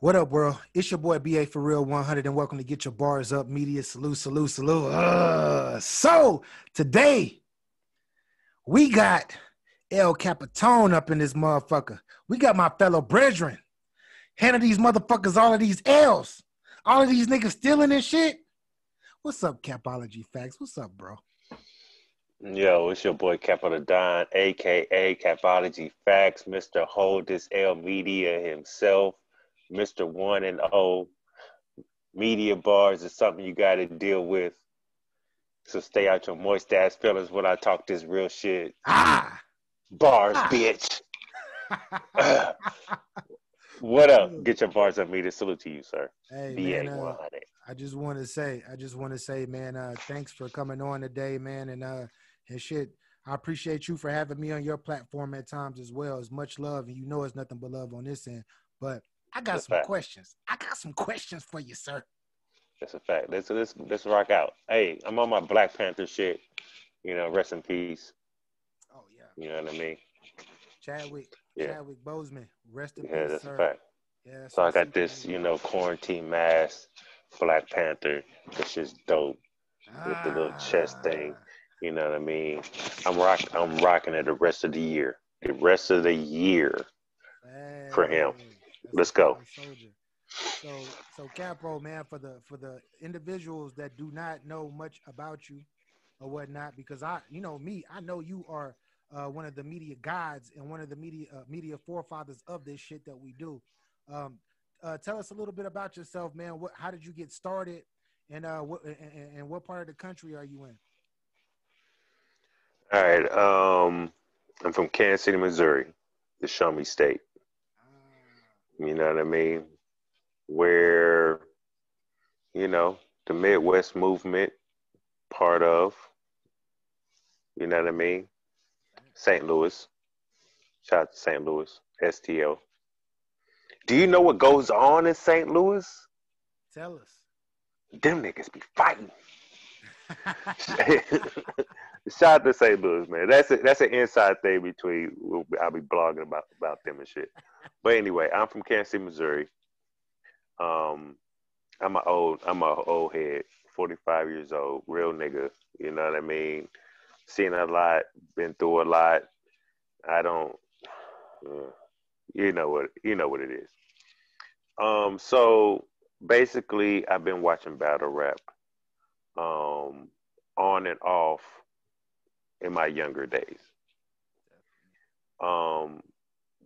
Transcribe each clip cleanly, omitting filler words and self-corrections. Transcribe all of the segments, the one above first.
What up, world? It's your boy BA for real 100, and welcome to Get Your Bars Up Media. Salute, salute, salute. So today we got El Capitone up in this motherfucker. We got my fellow brethren. Handing these motherfuckers all of these L's. All of these niggas stealing and shit. What's up, Capology Factz? What's up, bro? Yo, it's your boy Capo the Don, a.k.a. Capology Factz, Mr. Hold This L Media himself, Mr. 1 and O. Media bars is something you got to deal with. So stay out your moist ass feelings when I talk this real shit. Bars, bitch. What up? Get your bars up, media. Salute to you, sir. Hey, BA man, 100. I just want to say, man, thanks for coming on today, man, and shit. I appreciate you for having me on your platform at times as well. It's much love, and you know it's nothing but love on this end. But I got some questions. I got some questions for you, sir. That's a fact. Let's rock out. Hey, I'm on my Black Panther shit. You know, rest in peace. Oh yeah. You know what I mean? Chadwick Boseman, rest in peace, Yeah, that's sir. a fact. Yeah, so I got this, quarantine mask, Black Panther. This shit's dope. With the little chest thing. You know what I mean? I'm rocking it the rest of the year. The rest of the year for him. Let's go. So Capo, man, for the individuals that do not know much about you or whatnot, because I know you are one of the media gods and one of the media forefathers of this shit that we do. Tell us a little bit about yourself, man. How did you get started, and what part of the country are you in? All right. I'm from Kansas City, Missouri, the Show Me State. You know what I mean? Where, the Midwest movement, part of, you know what I mean? St. Louis. Shout out to St. Louis, STL. Do you know what goes on in St. Louis? Tell us. Them niggas be fighting. Shout out to St. Louis, man. That's an inside thing between. I'll be blogging about them and shit. But anyway, I'm from Kansas City, Missouri. I'm a old head, 45 years old, real nigga. You know what I mean? Seen a lot, been through a lot. I don't. You know what it is. So basically, I've been watching battle rap, on and off in my younger days.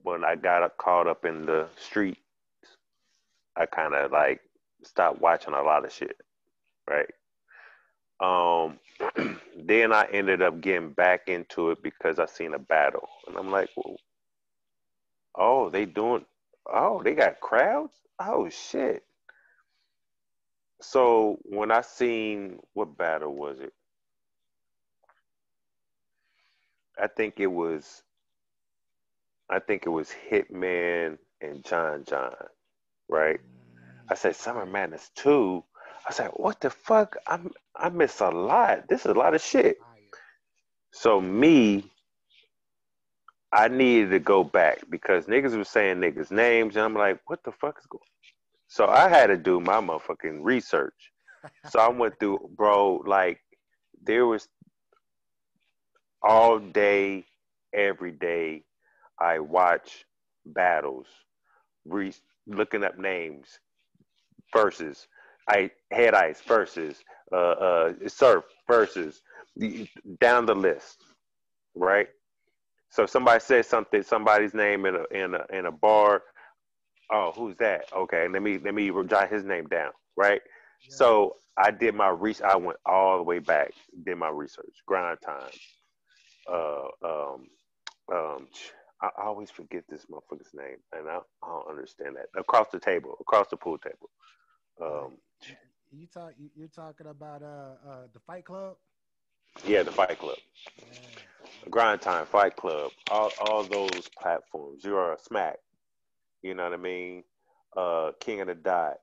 When I got caught up in the streets, I kind of like stopped watching a lot of shit, right? Then I ended up getting back into it because I seen a battle, and I'm like, well, they got crowds? Oh shit. So when I seen, what battle was it? I think it was Hitman and John, right? I said Summer Madness 2. I said, what the fuck? I miss a lot. This is a lot of shit. So I needed to go back because niggas was saying niggas' names, and I'm like, what the fuck is going on? So I had to do my motherfucking research. So I went through, bro, like, there was all day, every day, I watch battles, looking up names, versus, Head Ice versus, Surf versus, down the list, right? So somebody says somebody's name in a bar. Oh, who's that? Okay, let me jot his name down, right? Yeah. So I did my research. I went all the way back, did my research. Grind time. I always forget this motherfucker's name, and I don't understand that. Across the pool table. You're talking about the Fight Club? Yeah, the Fight Club. Yeah. Grind time, Fight Club, all those platforms. You are a Smack. You know what I mean? King of the Dot.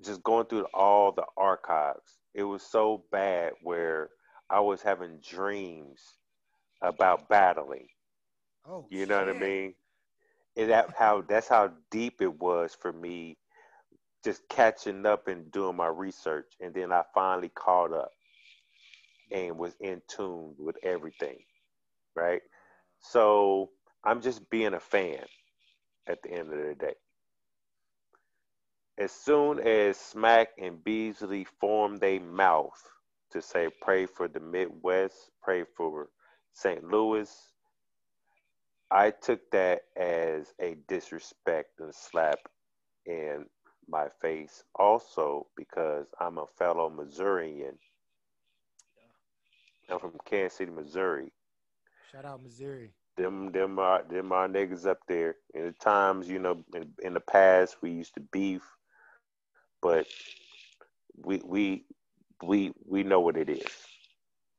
Just going through all the archives. It was so bad where I was having dreams about battling. Oh, you know what I mean? And that's how deep it was for me, just catching up and doing my research, and then I finally caught up Yeah. and was in tune with everything, right? So I'm just being a fan at the end of the day. As soon as Smack and Beasley formed their mouth to say, pray for the Midwest, pray for St. Louis, I took that as a disrespect and slap in my face. Also, because I'm a fellow Missourian, Yeah. I'm from Kansas City, Missouri. Shout out Missouri. Them are niggas up there. And at times, in the past we used to beef, but we we we know what it is,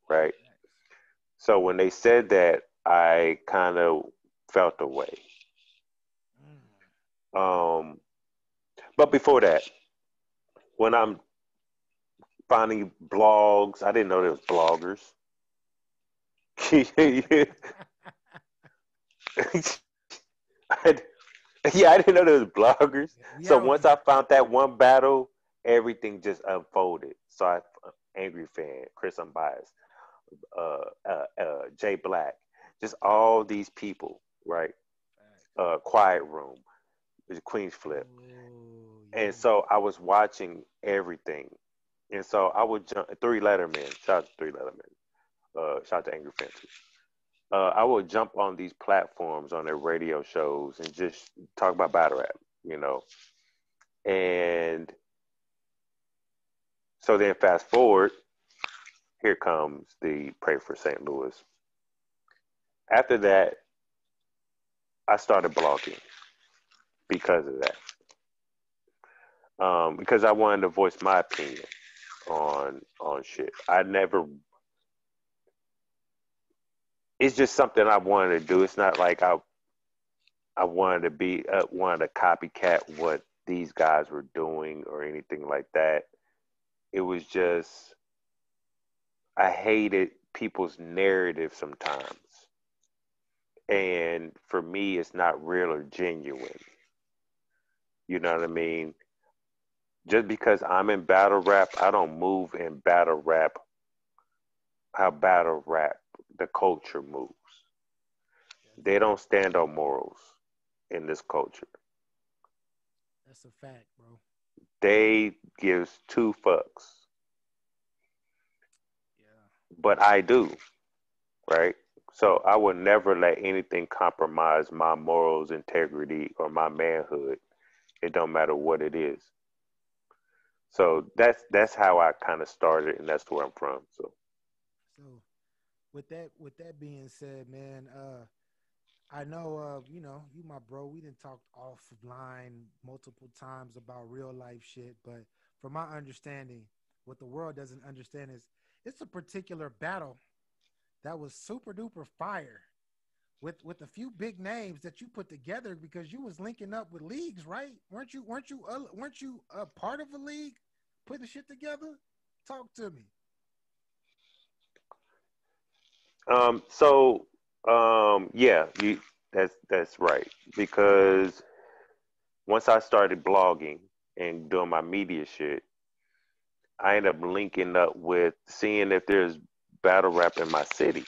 right? Facts. So when they said that, I kind of felt the way. Mm. Um, but before that, when I'm finding blogs, I didn't know there was bloggers. I, yeah, I didn't know there was bloggers. We So out once here. I found that one battle, everything just unfolded. So Angry Fan, Chris Unbiased, Jay Black, just all these people, right? Facts. Quiet Room, the Queen's Flip, Oh and yeah. so I was watching everything, and so I would jump. Three Letterman, shout out to Three Letterman, shout out to Angry Fan too. I would jump on these platforms on their radio shows and just talk about battle rap, you know. And so then fast forward, here comes the Pray for St. Louis. After that, I started blogging because of that. Because I wanted to voice my opinion on shit. I never. It's just something I wanted to do. It's not like I wanted to be wanted to copycat what these guys were doing or anything like that. It was just I hated people's narrative sometimes, and for me, it's not real or genuine. You know what I mean? Just because I'm in battle rap, I don't move in battle rap how battle rap the culture moves. That's They don't stand on morals in this culture. that's a fact, bro. They gives two fucks, Yeah. but I do, right? So I would never let anything compromise my morals, integrity, or my manhood. It don't matter what it is. So that's how I kind of started, and that's where I'm from. So So with that being said, man, I know you my bro, we didn't talk offline multiple times about real life shit, but from my understanding, what the world doesn't understand is it's a particular battle that was super duper fire with a few big names that you put together because you was linking up with leagues, right? Weren't you a part of a league putting shit together? Talk to me. so yeah, that's right because once I started blogging and doing my media shit, I ended up linking up with seeing if there's battle rap in my city.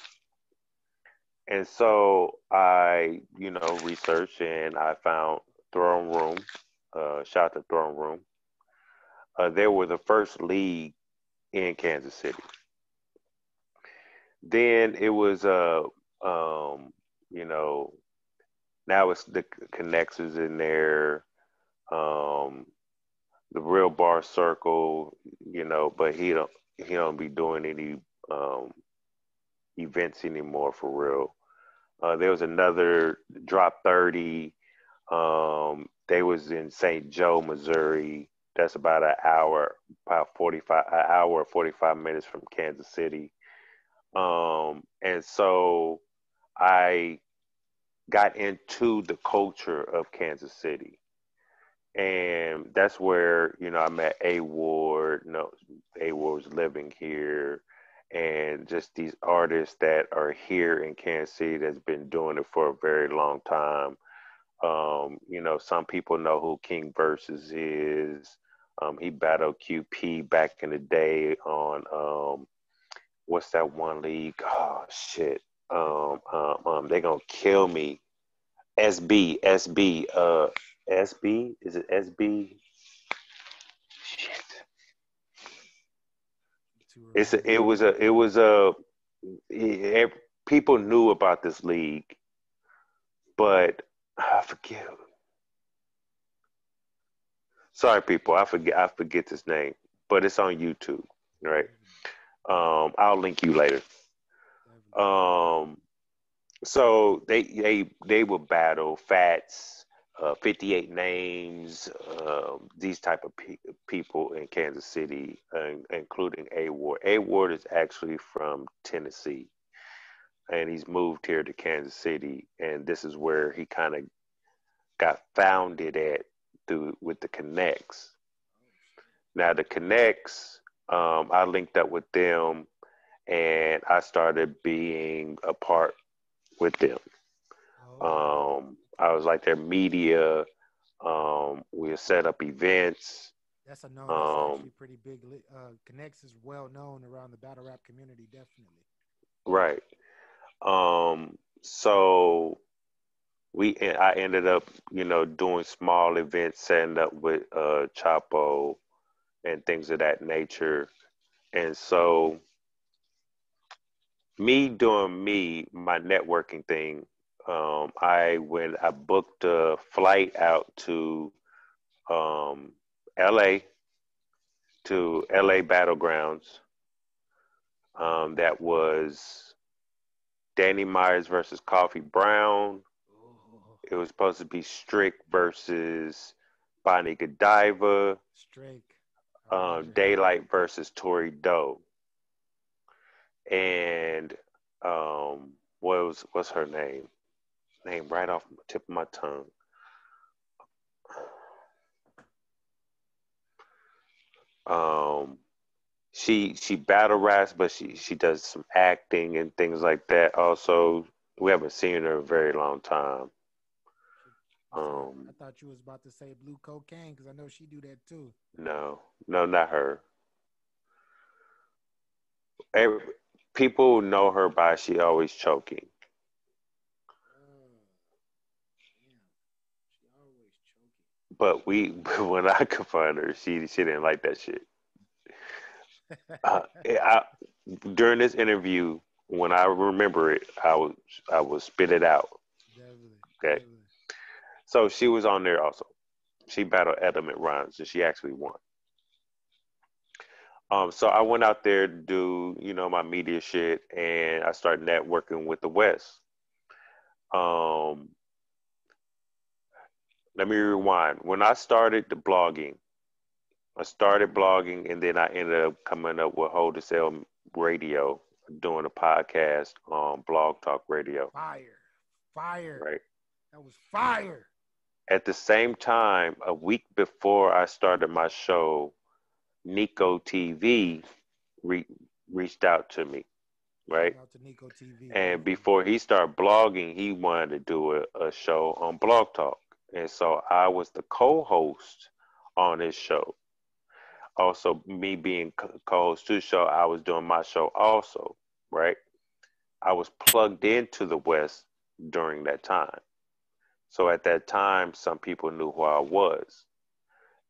And so I, researched and I found Throne Room, shout out to Throne Room. They were the first league in Kansas City. Then it was, you know, now it's the connections in there, um, the real bar circle, but he don't be doing any um, events anymore for real. There was another drop 30. They was in St. Joe, Missouri. That's about an hour, about 45, an hour or 45 minutes from Kansas City. And so I got into the culture of Kansas City. And that's where, I met A Ward. No, A Ward was living here. And just these artists that are here in Kansas City that's been doing it for a very long time. You know, some people know who King Versus is. He battled QP back in the day on what's that one league? Oh shit. They gonna kill me. SB. Is it SB? Shit. It was a people knew about this league, but I forget. Sorry, people, I forget this name, but it's on YouTube, right? I'll link you later. Um, so they would battle Fats, 58 Names, these type of people in Kansas City, including A Ward. A Ward is actually from Tennessee, and he's moved here to Kansas City, and this is where he kind of got founded at through with the Connects. Now the Connects, I linked up with them, and I started being a part with them. I was like their media. We set up events. That's a known. That's actually pretty big. Connects is well known around the battle rap community, definitely. Right. So I ended up, doing small events, setting up with Chapo and things of that nature. And so me doing my networking thing, I booked a flight out to LA to LA Battlegrounds. That was Danny Myers versus Coffee Brown. It was supposed to be Strick versus Bonnie Godiva. Strick. Daylight versus Tori Doe. And what's her name? Name right off the tip of my tongue. She battle raps, but she does some acting and things like that. Also, we haven't seen her in a very long time. I thought you was about to say Blue Cocaine because I know she do that too. No, not her. People know her by she always choking. She always choking. But when I confronted her, she didn't like that shit. During this interview, when I remember it, I would spit it out. Definitely. Okay. Definitely. So she was on there also. She battled Element Rhymes and she actually won. So I went out there to do, my media shit, and I started networking with the West. Um, Let me rewind. When I started blogging, and then I ended up coming up with Hold to Sell Radio, doing a podcast on Blog Talk Radio. Fire. Right. That was fire. At the same time, a week before I started my show, Nico TV reached out to me, right? Shout out to Nico TV. And before he started blogging, he wanted to do a show on Blog Talk. And so I was the co-host on his show. Also, me being co-host to the show, I was doing my show also, right? I was plugged into the West during that time. So at that time, some people knew who I was.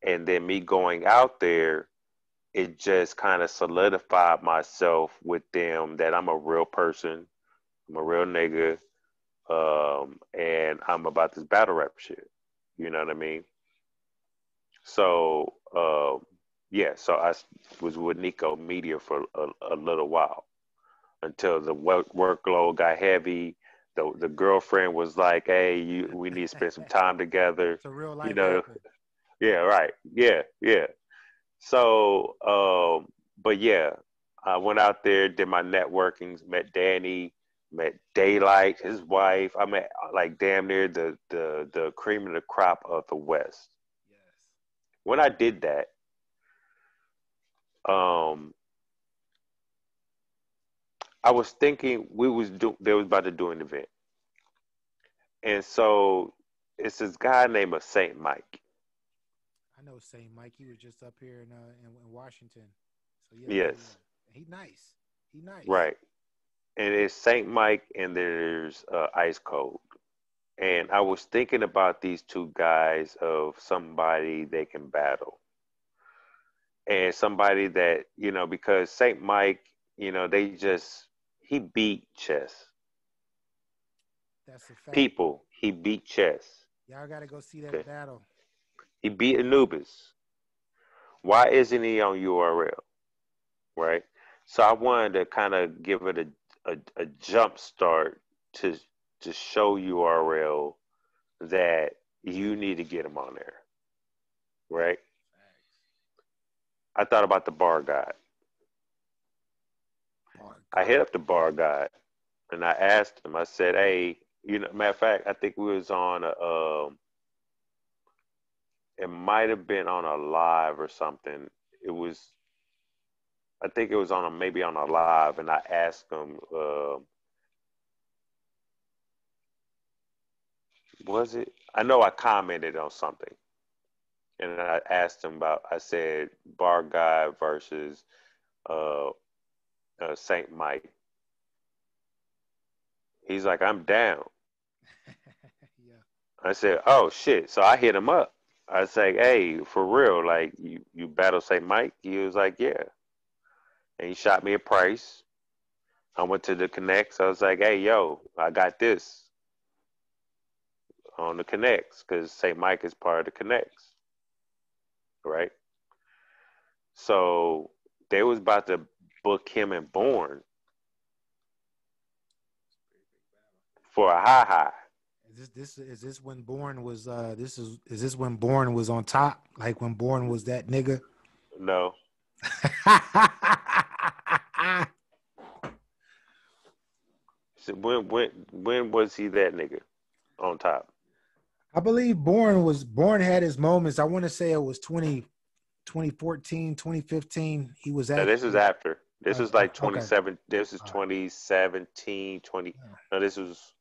And then me going out there, it just kind of solidified myself with them that I'm a real person. I'm a real nigga. And I'm about this battle rap shit. You know what I mean? So, yeah, so I was with Nico Media for a little while until the workload got heavy. The girlfriend was like, "Hey, we need to spend some time together." It's a real You life know, happened. yeah, right, yeah. So, but yeah, I went out there, did my networkings, met Danny, met Daylight, his wife. I met like damn near the cream of the crop of the West. Yes. When I did that, um, I was thinking they was about to do an event, and so It's this guy named Saint Mike. I know Saint Mike. He was just up here in Washington. So yeah, yeah, yeah. Yes, He nice. He nice. right. And it's Saint Mike, and there's Ice Cold. And I was thinking about these two guys of somebody they can battle, and somebody that because Saint Mike, they just he beat chess That's a fact. people. He beat chess. Y'all gotta go see that Okay, battle. he beat Anubis. Why isn't he on URL? Right. So I wanted to kind of give it a jump start to show URL that you need to get him on there. Right. I thought about the bar guide. Oh, I God. hit up the bar guide and I asked him. I said, "Hey, matter of fact, I think we was on it might have been on a live or something. It was, I think it was on maybe on a live, and I asked him, was it? I know I commented on something, and I asked him about. I said, bar guy versus uh, Saint Mike. He's like, I'm down. Yeah. I said, oh shit. So I hit him up. I said, hey, for real, like you battle Saint Mike? He was like, yeah. And he shot me a price. I went to the Connects. I was like, hey, yo, I got this on the Connects because St. Mike is part of the Connects, right? So they was about to book him and Born for a high high. Is this when Born was is this when Born was on top? Like when Born was that nigga? No. So when was he that nigga on top? I believe Born had his moments. I want to say it was 2014, 2015. He was No, this is actually after. This is like okay. 27. This is All right. 2017, 20. Yeah. No, this was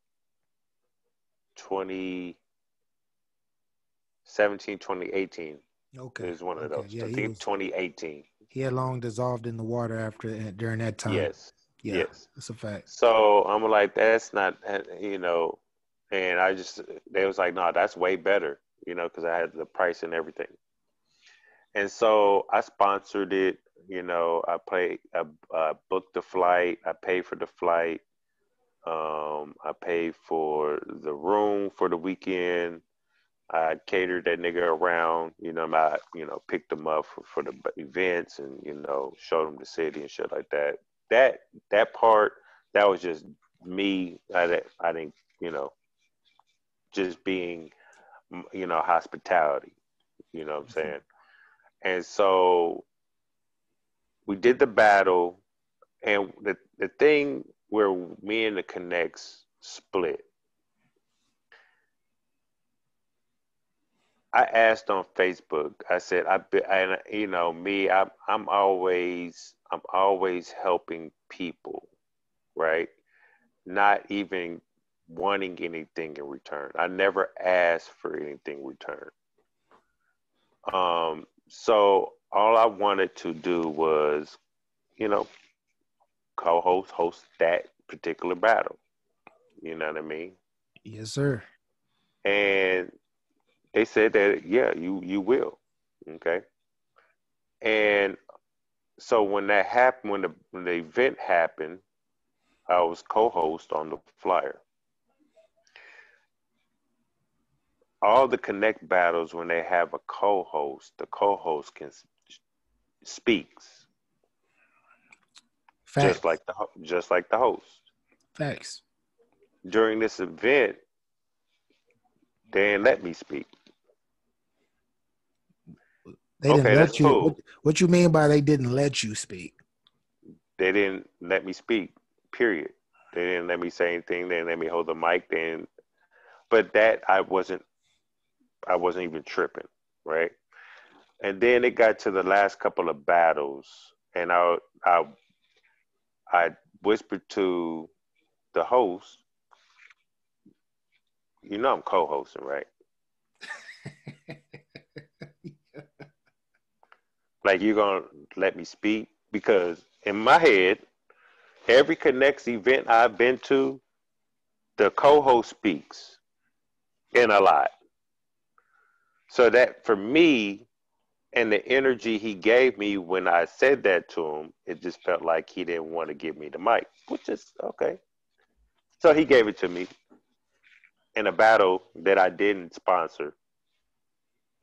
2017, 2018 Okay. is one of Okay. those. Yeah, I think 2018. he had long dissolved in the water during that time. Yes. Yeah, Yes. that's a fact. So I'm like, that's not, and they was like, no, that's way better, because I had the price and everything. And so I sponsored it, I booked the flight, I paid for the flight, I paid for the room for the weekend. I catered that nigga around, picked him up for the events and, showed him the city and shit like that. That part, that was just me. I didn't, you know, just being, hospitality, you know what I'm Mhm. saying? And so we did the battle, and the thing where me and the Connects split, I asked on Facebook. I said, and me, I'm always helping people, right? Not even wanting anything in return. I never asked for anything in return. So all I wanted to do was, you know, host that particular battle. You know what I mean? Yes, sir. And they said that, yeah, you will. Okay. And so when that happened, when the event happened, I was co-host on the flyer. All the Connect battles, when they have a co-host, the co-host speaks Facts. just like the host. Facts. During this event, they didn't let me speak. They didn't Okay, that's let you. What, cool. what you mean by they didn't let you speak? They didn't let me speak. Period. They didn't let me say anything. They didn't let me hold the mic. Then, but that I wasn't even tripping, right? And then it got to the last couple of battles, and I whispered to the host, I'm co-hosting, right? Like, you're gonna let me speak? Because in my head, every Connects event I've been to, the co-host speaks in a lot. So that for me, and the energy he gave me when I said that to him, it just felt like he didn't want to give me the mic, which is okay. So he gave it to me in a battle that I didn't sponsor.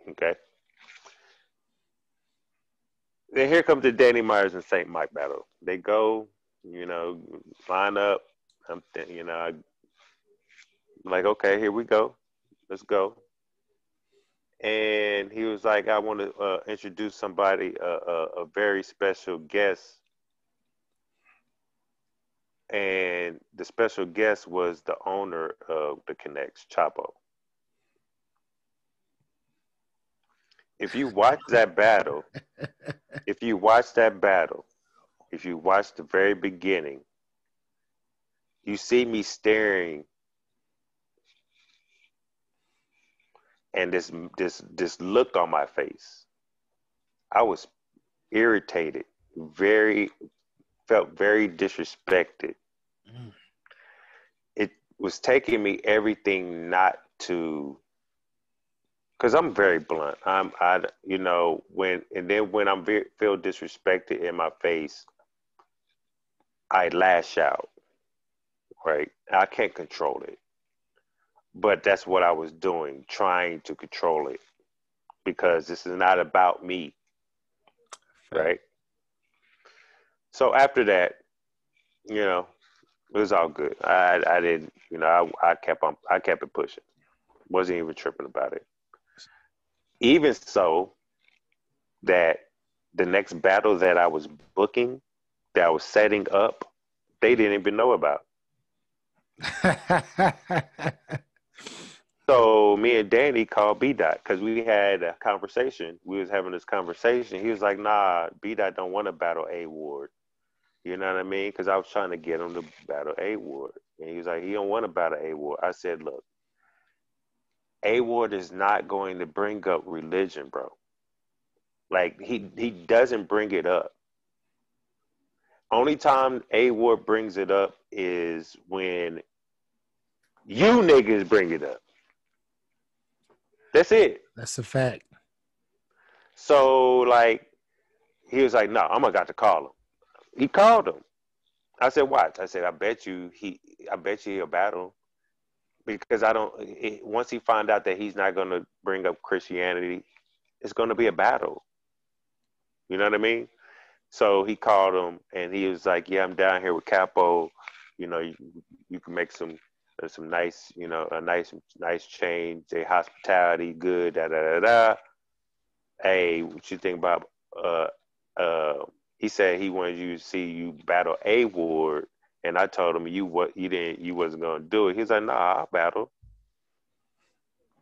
Okay. Then here comes the Danny Myers and St. Mike battle. They go, line up. I'm like, okay, here we go. Let's go. And he was like, I want to introduce somebody, a very special guest. And the special guest was the owner of the Connects, Chapo. If you watch that battle, if you watch that battle, if you watch the very beginning, you see me staring, and this look on my face. I was irritated, felt very disrespected. Mm. It was taking me everything not to, because I'm very blunt. When I'm feel disrespected in my face, I lash out. Right, I can't control it, but that's what I was doing, trying to control it, because this is not about me. Right. So after that, it was all good. I didn't, I kept it pushing. Wasn't even tripping about it. Even so, that the next battle that I was booking, that I was setting up, they didn't even know about. So me and Danny called B Dot because we had a conversation. We was having this conversation. He was like, "Nah, B Dot don't want to battle A Ward." You know what I mean? Because I was trying to get him to battle A Ward, and he was like, "He don't want to battle A Ward." I said, "Look, A Ward is not going to bring up religion, bro. Like he doesn't bring it up. Only time A Ward brings it up is when you niggas bring it up. That's it." That's a fact. So like, he was like, "No, I'm gonna got to call him." He called him. I said, "Watch." I said, I bet you he'll battle, because I don't. Once he find out that he's not gonna bring up Christianity, it's gonna be a battle. You know what I mean? So he called him, and he was like, "Yeah, I'm down here with Capo. You can make some nice, a nice change. Their hospitality good. Da da da da. Hey, what you think about?" Uh, he said he wanted you to see you battle A Ward, and I told him you wasn't gonna do it. He's like, "Nah, I'll battle.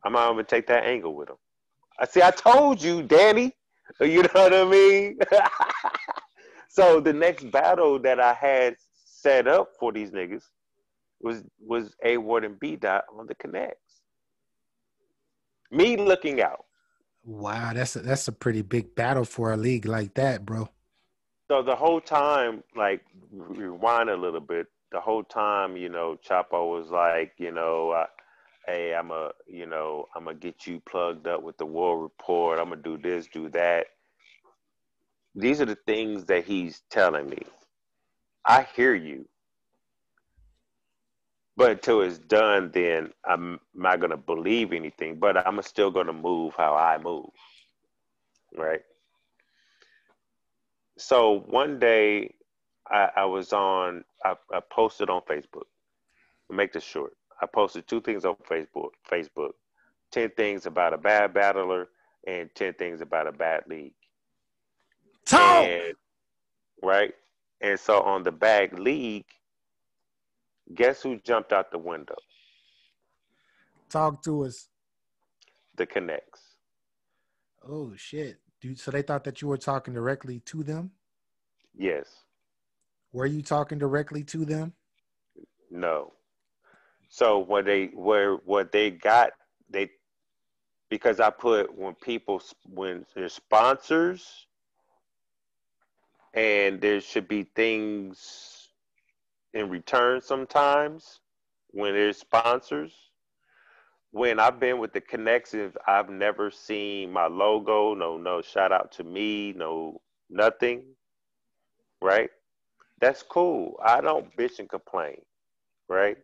I'm not gonna take that angle with him." I see. I told you, Danny. You know what I mean? So the next battle that I had set up for these niggas was A Ward and B Dot on the Connects. Me looking out. Wow, that's a pretty big battle for a league like that, bro. So the whole time, like, rewind a little bit. The whole time, Chapo was like, hey, I'm gonna get you plugged up with the War Report. I'm gonna do this, do that. These are the things that he's telling me. I hear you, but until it's done, then I'm not gonna believe anything. But I'm still gonna move how I move, right? So one day, I posted on Facebook. Make this short. I posted 2 things on Facebook. 10 things about a bad battler and 10 things about a bad league. Talk. And right. And so on the bad league, guess who jumped out the window? Talk to us. The Connects. Oh shit, dude. So they thought that you were talking directly to them. Yes. Were you talking directly to them? No. So what they got, because I put when there's sponsors and there should be things in return sometimes when there's sponsors. When I've been with the Connections, I've never seen my logo, no shout out to me, no nothing, right? That's cool. I don't bitch and complain, right?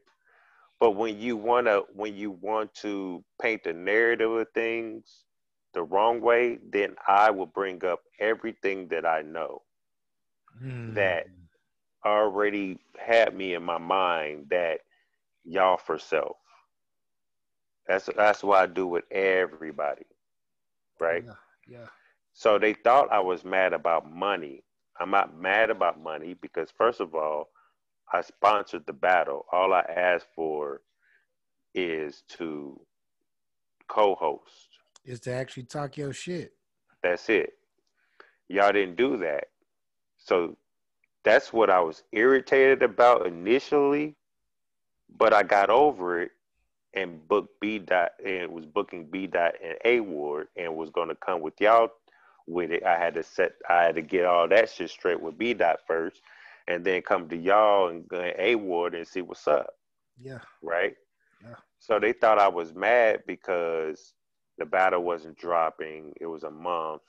But when you want to paint the narrative of things the wrong way, then I will bring up everything that I know that already had me in my mind that y'all for self. That's what I do with everybody, right? Yeah, yeah. So they thought I was mad about money. I'm not mad about money because first of all, I sponsored the battle. All I asked for is to co-host. Is to actually talk your shit. That's it. Y'all didn't do that. So that's what I was irritated about initially, but I got over it and booked B dot and was booking B dot and A Ward and was gonna come with y'all with it. I had to get all that shit straight with B dot first and then come to y'all and A Ward and see what's up. Yeah, Right? yeah. So they thought I was mad because the battle wasn't dropping. It was a month.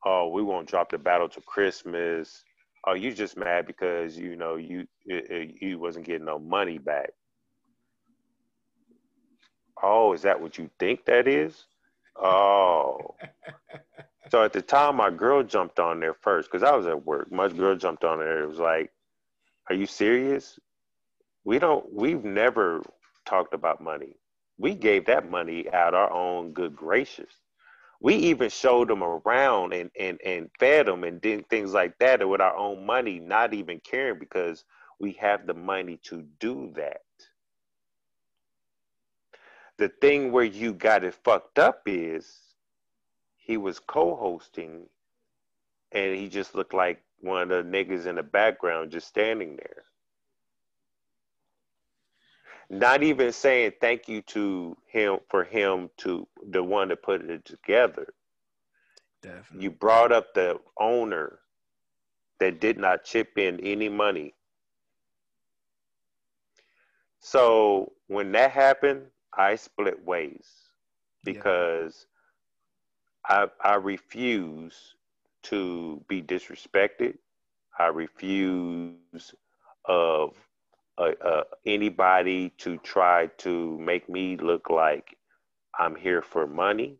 Oh, we won't drop the battle till Christmas. Oh, you just mad because you wasn't getting no money back. Oh, is that what you think that is? Oh. So at the time, my girl jumped on there first because I was at work. My girl jumped on there. It was like, "Are you serious? We've never talked about money. We gave that money out our own good gracious. We even showed them around and fed them and did things like that with our own money, not even caring because we have the money to do that. The thing where you got it fucked up is he was co-hosting and he just looked like one of the niggas in the background just standing there. Not even saying thank you to him for him to the one that put it together. Definitely. You brought up the owner that did not chip in any money. So when that happened, I split ways Yeah, because I refuse to be disrespected. I refuse of anybody to try to make me look like I'm here for money.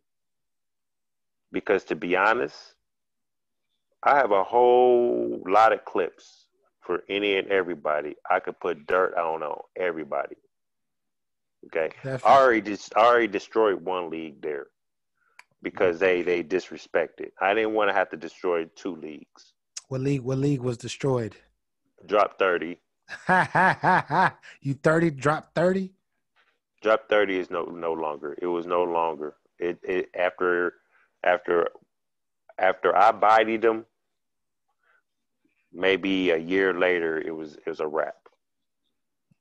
Because to be honest, I have a whole lot of clips for any and everybody. I could put dirt on everybody. Okay, definitely. I already destroyed one league there What, because they disrespected. I didn't want to have to destroy two leagues. what league was destroyed? Drop 30. You 30 drop 30? Drop 30 is no longer. It was no longer. It after after I bodied them, maybe a year later it was a wrap.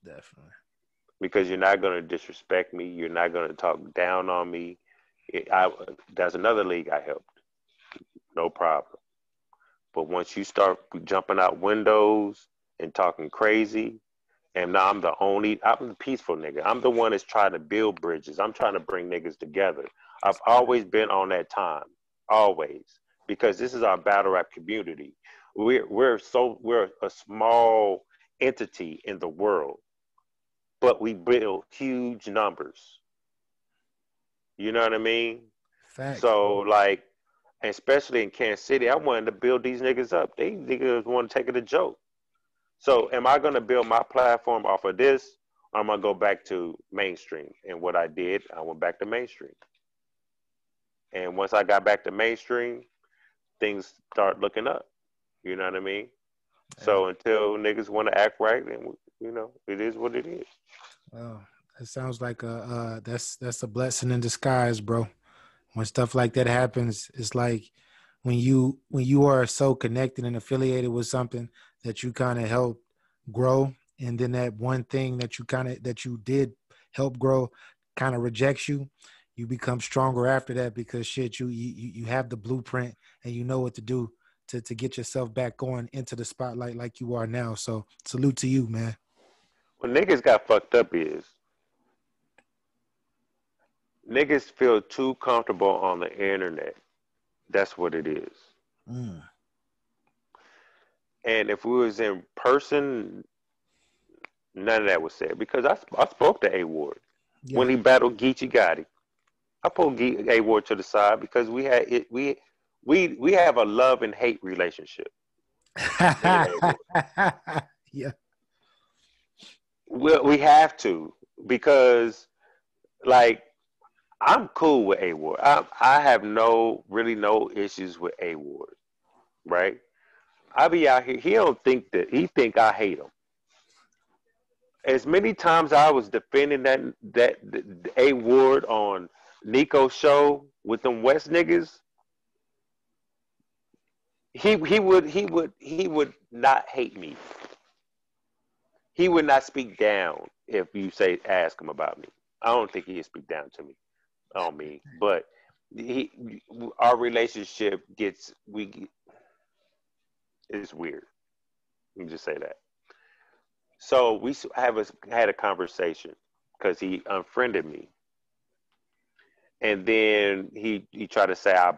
Definitely. Because you're not going to disrespect me. You're not going to talk down on me. That's another league I helped. No problem. But once you start jumping out windows and talking crazy, and now I'm the peaceful nigga. I'm the one that's trying to build bridges. I'm trying to bring niggas together. I've always been on that time, always, because this is our battle rap community. We're a small entity in the world, but we build huge numbers. You know what I mean? Facts. So like, especially in Kansas City, I wanted to build these niggas up. They niggas want to take it a joke. So am I going to build my platform off of this? Or am I going to go back to mainstream? And what I did, I went back to mainstream. And once I got back to mainstream, things start looking up. You know what I mean? Hey, So until niggas want to act right, then it is what it is. well, it sounds like that's a blessing in disguise, bro. When stuff like that happens, it's like when you are so connected and affiliated with something that you kind of help grow, and then that one thing that you did help grow kind of rejects you, you become stronger after that because shit, you have the blueprint and you know what to do to get yourself back going into the spotlight like you are now. So salute to you, man. What niggas got fucked up is niggas feel too comfortable on the internet. That's what it is. Mm. And if we was in person, none of that was said. Because I spoke to A Ward Yeah. when he battled Geechee Gotti. I pulled A Ward to the side because we had it. We have a love and hate relationship. Yeah. We have to because like I'm cool with A Ward. I have really no issues with A Ward, right? I be out here. He don't think that he think I hate him. As many times I was defending that A Ward on Nico's show with them West niggas, he would not hate me. He would not speak down if you ask him about me. I don't think he'd speak down to me on me, but he our relationship is weird. Let me just say that. So we had a conversation because he unfriended me, and then he tried to say I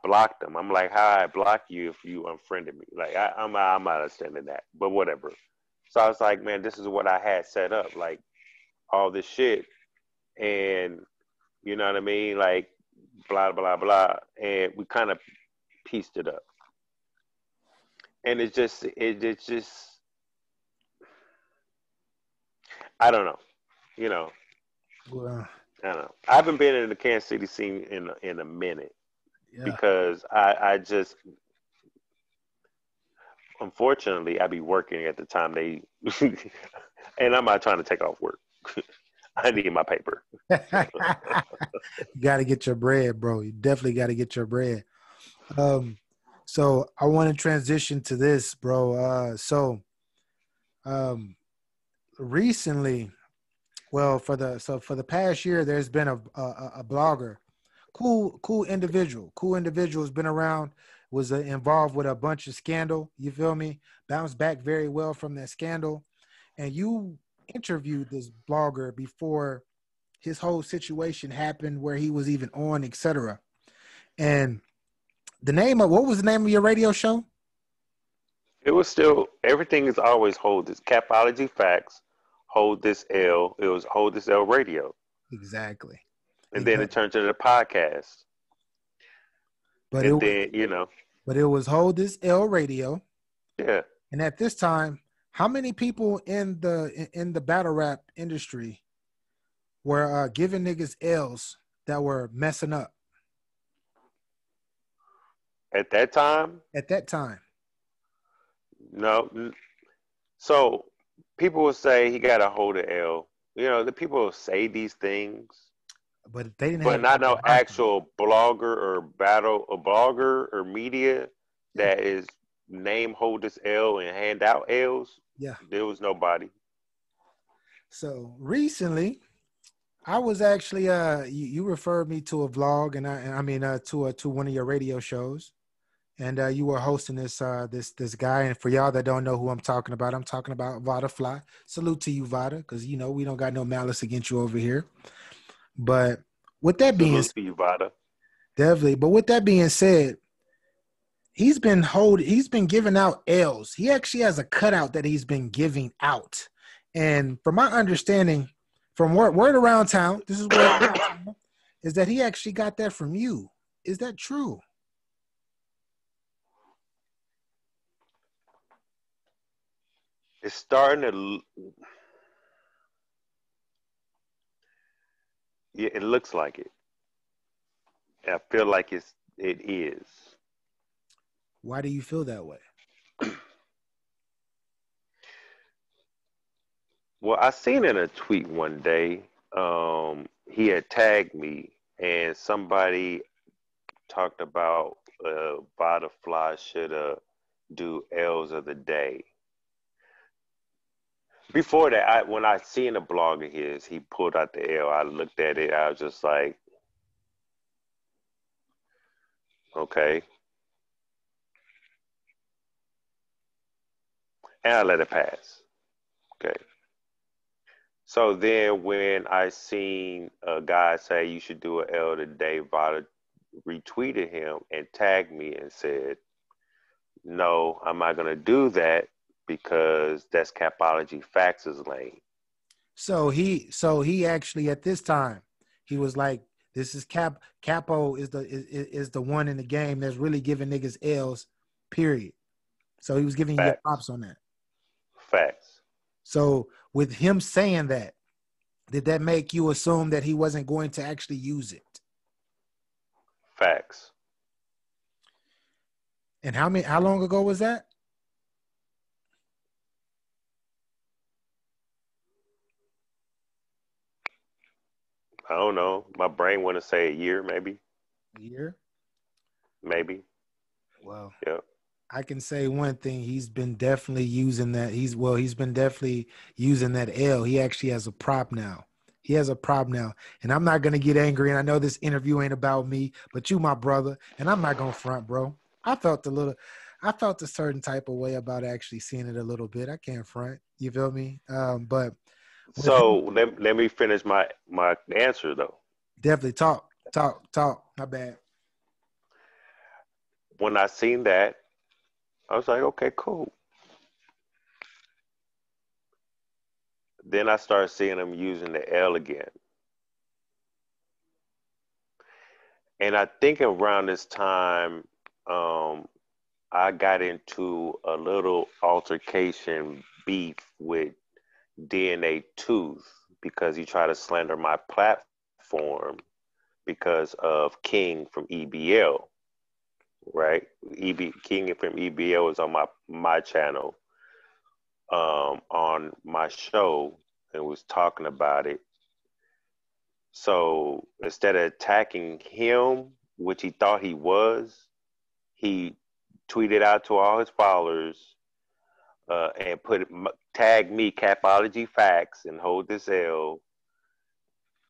blocked him. I'm like, how I block you if you unfriended me? Like I'm not understanding that, but whatever. So I was like, man, this is what I had set up, like all this shit, and you know what I mean, like blah blah blah, and we kind of pieced it up, and it's just I don't know, you know. Well, I don't know. I haven't been in the Kansas City scene in a minute yeah. because I just unfortunately I be working at the time they and I'm not trying to take off work. I need my paper. You got to get your bread, bro. You definitely got to get your bread. So I want to transition to this, bro. Um, recently, well, for the past year, there's been a blogger, cool individual, has been around, was involved with a bunch of scandal. You feel me? Bounced back very well from that scandal, and you interviewed this blogger before his whole situation happened, where he was even on, etc. And what was the name of your radio show? It was still everything is always hold this Capology Factz, hold this L. It was hold this L radio, Exactly. and then it turned to the podcast, But and then it was hold this L radio. yeah. And at this time, how many people in the battle rap industry were giving niggas L's that were messing up At that time, at that time? no. So people will say he got to hold an L. You know, the people will say these things, But they didn't but have not no a actual blogger or media that is name hold this L and hand out L's. Yeah. There was nobody. So recently, I was actually you referred me to a vlog, and I mean to one of your radio shows, and you were hosting this guy. And for y'all that don't know who I'm talking about Vada Fly. Salute to you, Vada, because you know we don't got no malice against you over here. But with that being Salute to you, Vada. definitely, but with that being said, he's been giving out L's. He actually has a cutout that he's been giving out, and from my understanding, from word around town, this is word around town, is that he actually got that from you. Is that true? It's starting to. Yeah, it looks like it. I feel like it is. Why do you feel that way? Well, I seen in a tweet one day, he had tagged me, and somebody talked about Butterfly should do L's of the day. Before that, when I seen a blog of his, he pulled out the L. I looked at it. I was just like, okay. and I let it pass. Okay. So then when I seen a guy say you should do an L today, Vada retweeted him and tagged me and said, no, I'm not going to do that because that's Capology Factz' lane. So he actually at this time he was like, this is Capo is the one in the game that's really giving niggas L's, period. So he was giving you your Facts. props on that. Facts. So with him saying that, did that make you assume that he wasn't going to actually use it? Facts. And how long ago was that? I don't know. My brain want to say a year, maybe. A year? Maybe. Well, Yeah. I can say one thing. He's been definitely using that. He's been definitely using that L. He actually has a prop now. He has a prop now. And I'm not going to get angry. And I know this interview ain't about me, but you my brother. And I'm not going to front, bro. I felt a certain type of way about actually seeing it a little bit. I can't front. You feel me? But with him, So let me finish my answer though. definitely talk. My bad. When I seen that, I was like, okay, cool. Then I started seeing him using the L again. And I think around this time, I got into a little altercation beef with DNA Tooth because he tried to slander my platform because of King from EBL, right? King from EBL was on my channel, on my show, and was talking about it. So instead of attacking him, which he thought he was, he tweeted out to all his followers and tag me Capology Factz and hold this L.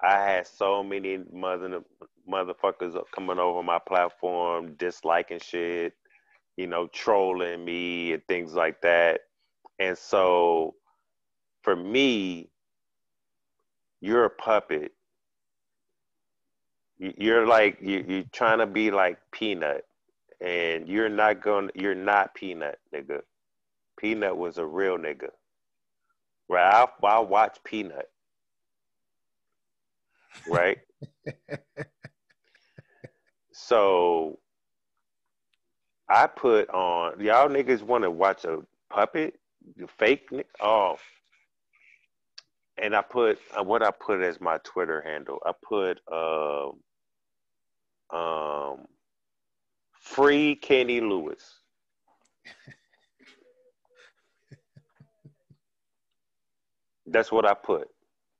I had so many motherfuckers coming over my platform, disliking shit, trolling me and things like that. And so for me, you're a puppet. You're trying to be like Peanut, and you're not Peanut, nigga. Peanut was a real nigga. Right? I watch Peanut. Right? So I put on, y'all niggas want to watch a puppet, the fake. Oh, and I put what I put as my Twitter handle. I put free Kenny Lewis. That's what I put,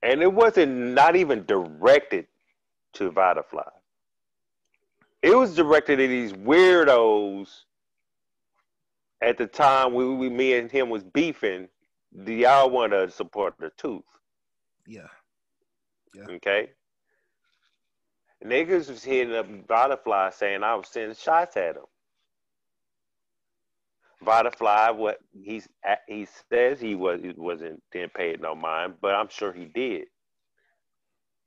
and it wasn't not even directed to Vitafly. It was directed at these weirdos. At the time, me and him was beefing. Do y'all want to support the Tooth? Yeah. Okay. Niggas was hitting up Vitafly saying I was sending shots at him. Vitafly, what he says didn't pay it no mind, but I'm sure he did.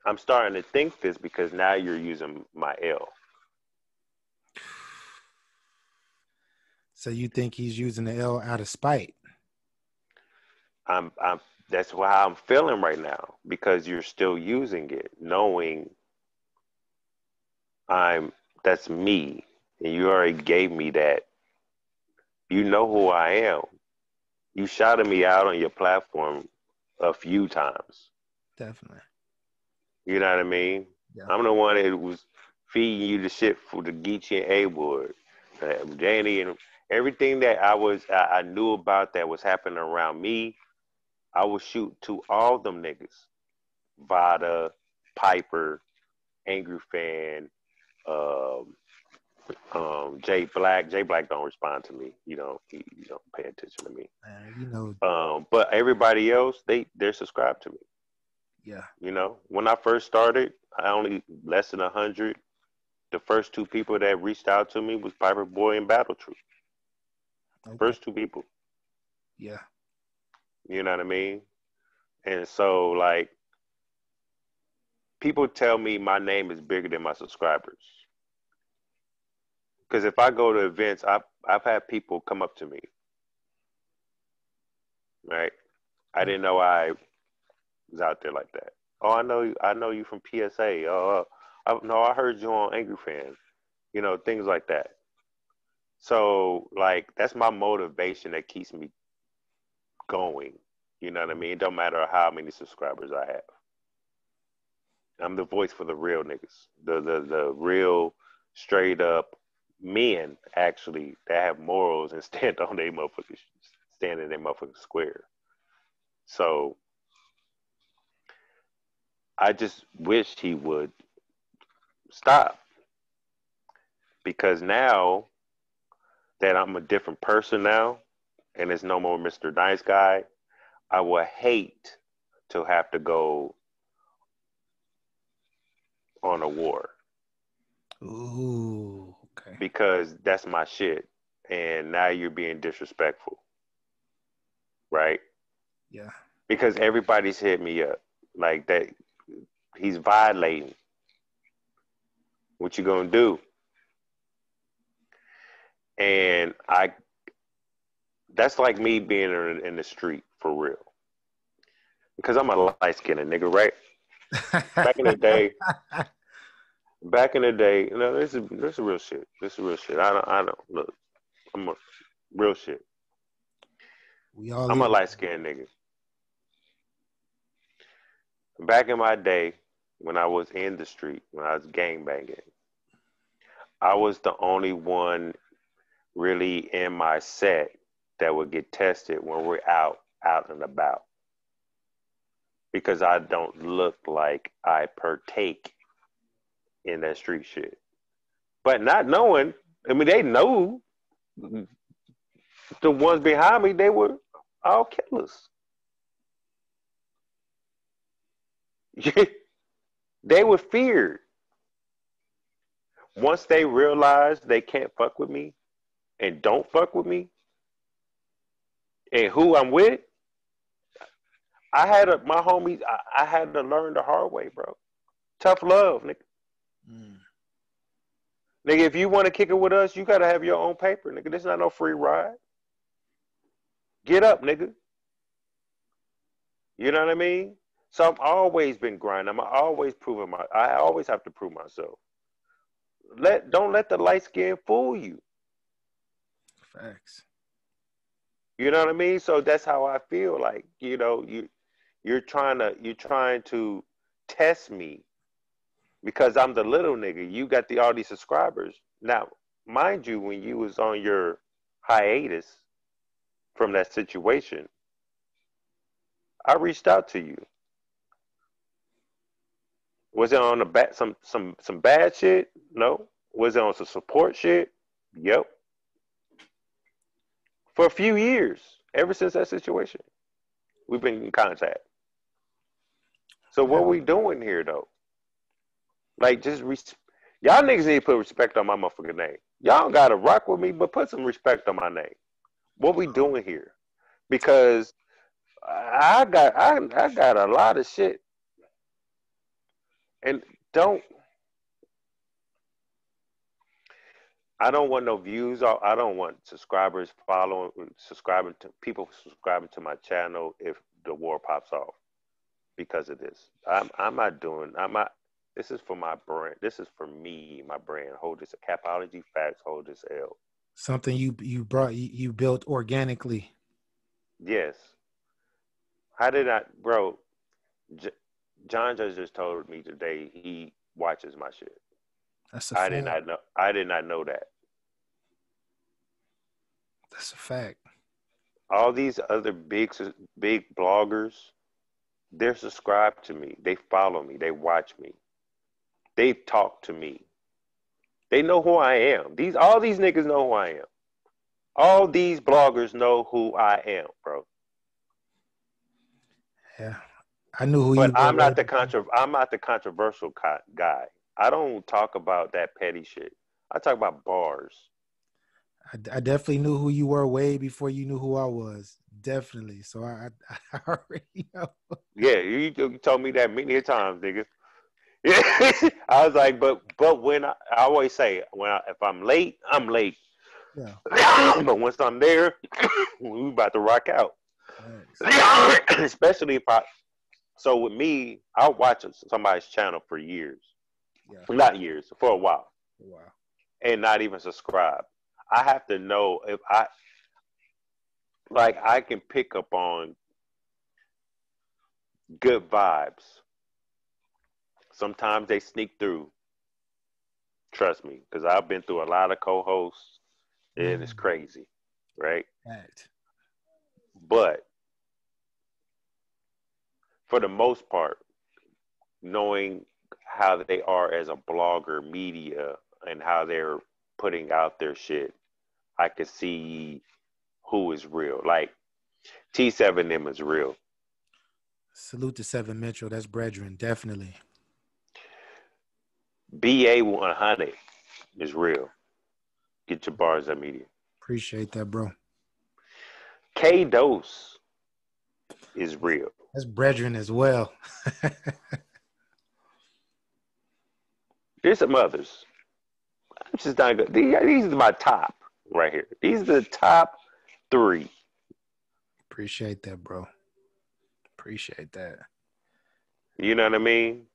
I'm starting to think this because now you're using my L. So you think he's using the L out of spite? I'm that's how I'm feeling right now because you're still using it, knowing that's me, and you already gave me that. You know who I am. You shouted me out on your platform a few times. Definitely. You know what I mean? Yeah. I'm the one that was feeding you the shit for the Geechee and A-Ward, Danny, and everything that I knew about that was happening around me. I would shoot to all them niggas. Vada, Piper, Angry Fan, Jay Black. Jay Black don't respond to me. He don't pay attention to me. But everybody else, they're subscribed to me. Yeah. When I first started, I only less than 100. The first two people that reached out to me was Piper Boy and Battle Troop. Okay. First two people. Yeah. You know what I mean? And so, like, people tell me my name is bigger than my subscribers. Because if I go to events, I've had people come up to me, right? I didn't know I was out there like that. Oh, I know you from PSA. Oh, no, I heard you on Angry Fan. You know, things like that. So, like, that's my motivation that keeps me going. You know what I mean? It don't matter how many subscribers I have. I'm the voice for the real niggas, the real straight up men actually that have morals and stand in their motherfucking square. So I just wish he would stop, because now that I'm a different person now and it's no more Mr. Nice Guy, I would hate to have to go on a war. Ooh, okay. Because that's my shit. And now you're being disrespectful. Right? Yeah. Because everybody's hit me up. Like that, he's violating. What you gonna do? And that's like me being in the street for real. Because I'm a light-skinned nigga, right? Back in the day, you know, this is real shit. This is real shit. I don't look. I'm a real shit. We all I'm a live. light-skinned nigga. Back in my day, when I was in the street, when I was gangbanging, I was the only one really in my set that would get tested when we're out and about, because I don't look like I partake in that street shit. But not knowing, I mean, they know the ones behind me, they were all killers. They were feared. Once they realized they can't fuck with me and don't fuck with me and who I'm with, my homies, I had to learn the hard way, bro. Tough love, nigga. Mm. Nigga, if you want to kick it with us, you gotta have your own paper, nigga. This is not no free ride. Get up, nigga. You know what I mean? So I've always been grinding. I'm always proving I always have to prove myself. Don't let the light skin fool you. Facts. You know what I mean? So that's how I feel. Like, you know, you're trying to test me because I'm the little nigga. You got all these subscribers. Now, mind you, when you was on your hiatus from that situation, I reached out to you. Was it on some bad shit? No. Was it on some support shit? Yep. For a few years, ever since that situation, we've been in contact. So Yeah. what we doing here though? Like, y'all niggas need to put respect on my motherfucking name. Y'all gotta rock with me, but put some respect on my name. What we doing here? Because I got a lot of shit, and don't I don't want no views. I don't want subscribing to my channel if the war pops off because of this. I'm not doing. I'm not. This is for my brand. This is for me, my brand. Hold this. Capology Factz. Hold this L. Something you built organically. Yes. How did I, bro? J- John just told me today he watches my shit. That's a I fact. did not know. I did not know that. That's a fact. All these other big bloggers, they're subscribed to me. They follow me. They watch me. They talk to me. They know who I am. All these niggas know who I am. All these bloggers know who I am, bro. Yeah. I knew who But you were. I'm not the controversial guy. I don't talk about that petty shit. I talk about bars. I definitely knew who you were way before you knew who I was. Definitely. So I already know. Yeah, you told me that many times, nigga. Yeah, I was like, but when I always say if I'm late, I'm late. Yeah. But once I'm there, we about to rock out. Thanks. Especially if I. So with me, I'll watch somebody's channel for years, Yeah. not years, for a while, Wow. and not even subscribe. I have to know if I can pick up on good vibes. Sometimes they sneak through. Trust me, because I've been through a lot of co-hosts, and it's crazy, right? Fact. But for the most part, knowing how they are as a blogger, media, and how they're putting out their shit, I can see who is real. Like T7M is real. Salute to Seven Mitchell. That's brethren. Definitely. BA100 is real. Get your bars at media. Appreciate that, bro. K Dose is real. That's brethren as well. There's some others. I'm just not good. These are my top right here. These are the top 3. Appreciate that, bro. Appreciate that. You know what I mean?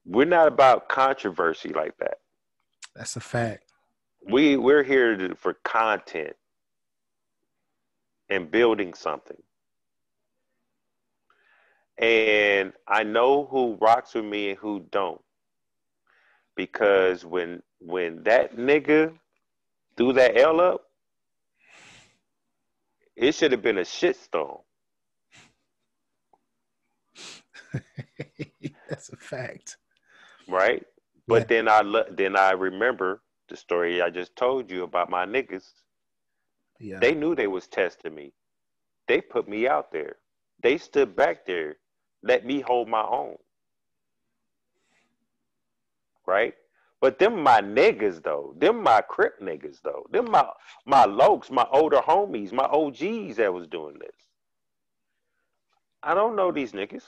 We're not about controversy like that. That's a fact. We're here for content and building something. And I know who rocks with me and who don't. Because when that nigga threw that L up, it should have been a shitstorm. That's a fact. Right? Yeah. But then I remember the story I just told you about my niggas. Yeah. They knew they was testing me. They put me out there. They stood back there, let me hold my own. Right? But them my niggas though. Them my Crip niggas though. Them my lokes, my older homies, my OGs that was doing this. I don't know these niggas.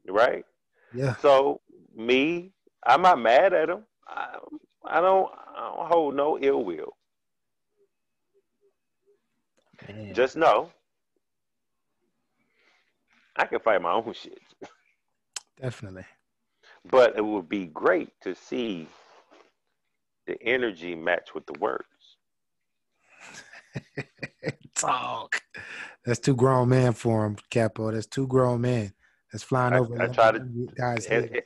Right? Yeah. So me, I'm not mad at them. I don't hold no ill will. Man. Just know I can fight my own shit. Definitely. But it would be great to see the energy match with the words. Talk. That's too grown man for him, Capo. That's too grown man. That's flying over I try to. guys' And, head.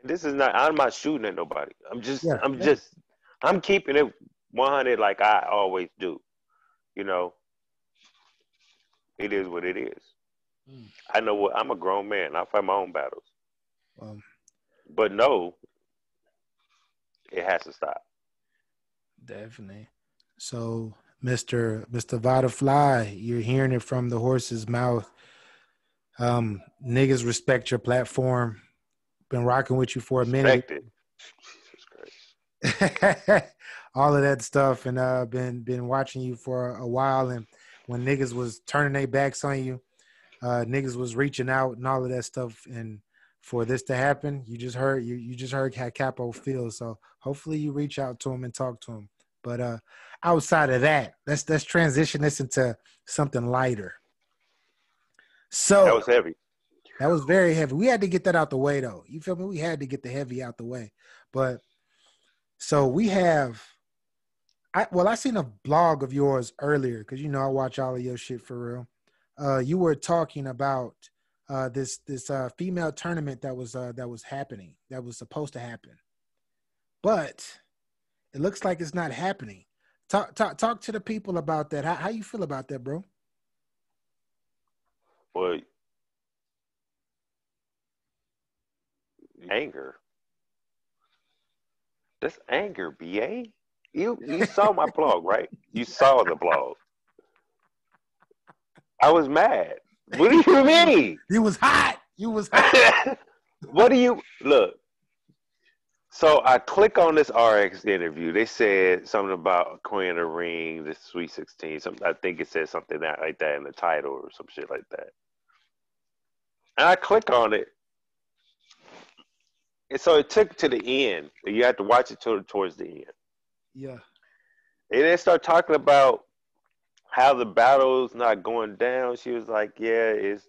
this is not. I'm not shooting at nobody. I'm just. Yeah. I'm just. I'm keeping it 100 like I always do. You know. It is what it is. I know what. I'm a grown man. I fight my own battles. But no, it has to stop. Definitely. So, Mr. Vada you're hearing it from the horse's mouth. Niggas respect your platform. Been rocking with you for a minute. Respect it. Jesus Christ. All of that stuff, and been watching you for a while. And when niggas was turning their backs on you, niggas was reaching out and all of that stuff. And for this to happen, you just heard how Capo feels. So hopefully you reach out to him and talk to him. But outside of that, let's transition this into something lighter. So that was heavy. That was very heavy. We had to get that out the way, though. You feel me? We had to get the heavy out the way. But so we have. I seen a blog of yours earlier because I watch all of your shit for real. You were talking about this female tournament that was happening, that was supposed to happen, but it looks like it's not happening. Talk to the people about that. How you feel about that, bro? Well, anger. That's anger, BA. You saw my blog, right? You saw the blog. I was mad. What do you mean? You was hot. You was hot. What do you look? So I click on this RX interview. They said something about Queen of the Ring, the Sweet 16. Something, I think it said something like that in the title or some shit like that. And I click on it, and so it took to the end. You have to watch it towards the end. Yeah. And they start talking about how the battle's not going down. She was like, "Yeah, is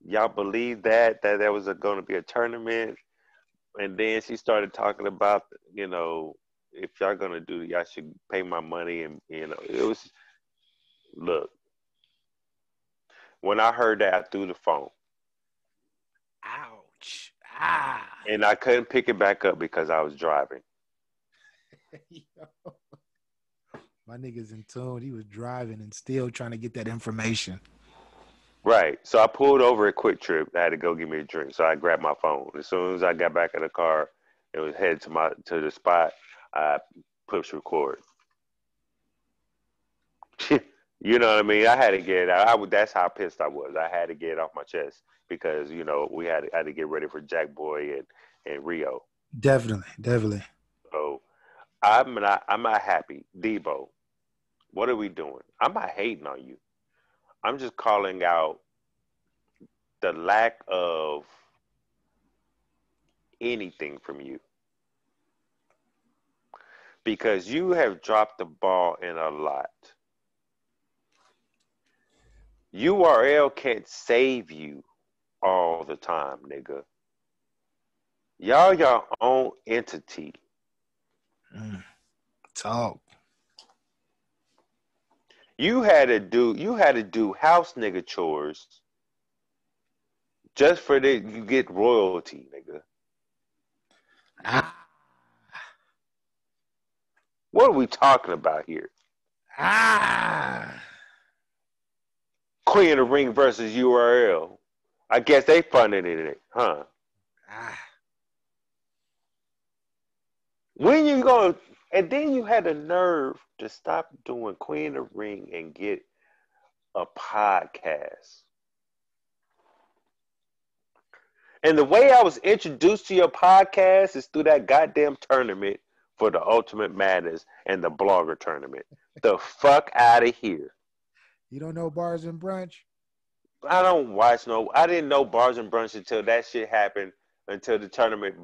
y'all believe that there was going to be a tournament?" And then she started talking about, if y'all gonna do it, y'all should pay my money. And it was, look, when I heard that, I threw the phone, Ouch. Ah. and I couldn't pick it back up because I was driving. My nigga's in tune. He was driving and still trying to get that information. Right. So I pulled over at Quick Trip. I had to go get me a drink. So I grabbed my phone. As soon as I got back in the car and was headed to the spot, I pushed record. You know what I mean? I had to get it out. That's how pissed I was. I had to get it off my chest because we had to get ready for Jack Boy and Rio. Definitely. So I'm not happy. Debo, what are we doing? I'm not hating on you. I'm just calling out the lack of anything from you because you have dropped the ball in a lot. URL can't save you all the time, nigga. Y'all your own entity. Talk. You had to do house nigga chores just for that you get royalty, nigga. Ah. What are we talking about here? Ah. Queen of the Ring versus URL. I guess they funded it, huh? Ah. When you going, and then you had the nerve to stop doing Queen of the Ring and get a podcast. And the way I was introduced to your podcast is through that goddamn tournament for the Ultimate Madness and the Blogger tournament. The fuck out of here. You don't know Bars and Brunch? I don't watch I didn't know Bars and Brunch until that shit happened, until the tournament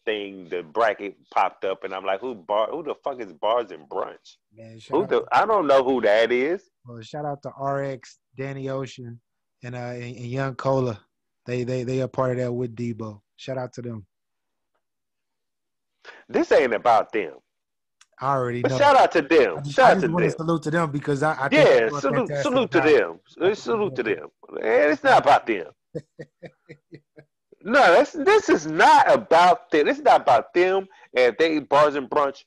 thing, the bracket popped up, and I'm like, who the fuck is Bars and Brunch? Man, I don't know who that is. Well, shout out to RX, Danny Ocean, and Young Cola. They are part of that with Debo. Shout out to them. This ain't about them. I already But know. shout out to them. I Shout out just to want to them. salute to them because I think Yeah, they're a fantastic salute to job. them. Salute to them. And it's not about them. No, this is not about them. This is not about them. And if they Bars and Brunch,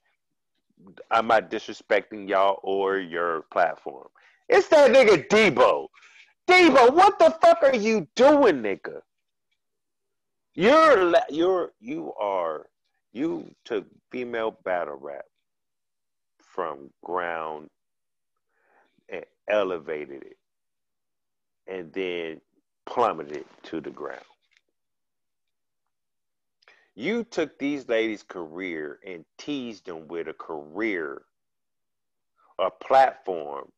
I'm not disrespecting y'all or your platform. It's that nigga Debo. Debo, what the fuck are you doing, nigga? You took female battle rap from ground and elevated it and then plummeted it to the ground. You took these ladies' career and teased them with a career, a platform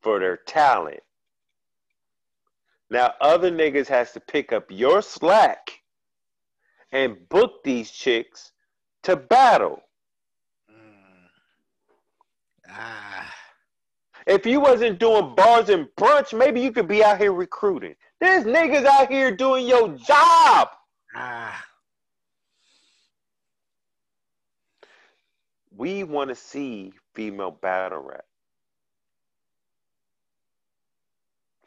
for their talent. Now other niggas has to pick up your slack and book these chicks to battle. If you wasn't doing Bars and Brunch, maybe you could be out here recruiting. There's niggas out here doing your job. We want to see female battle rap.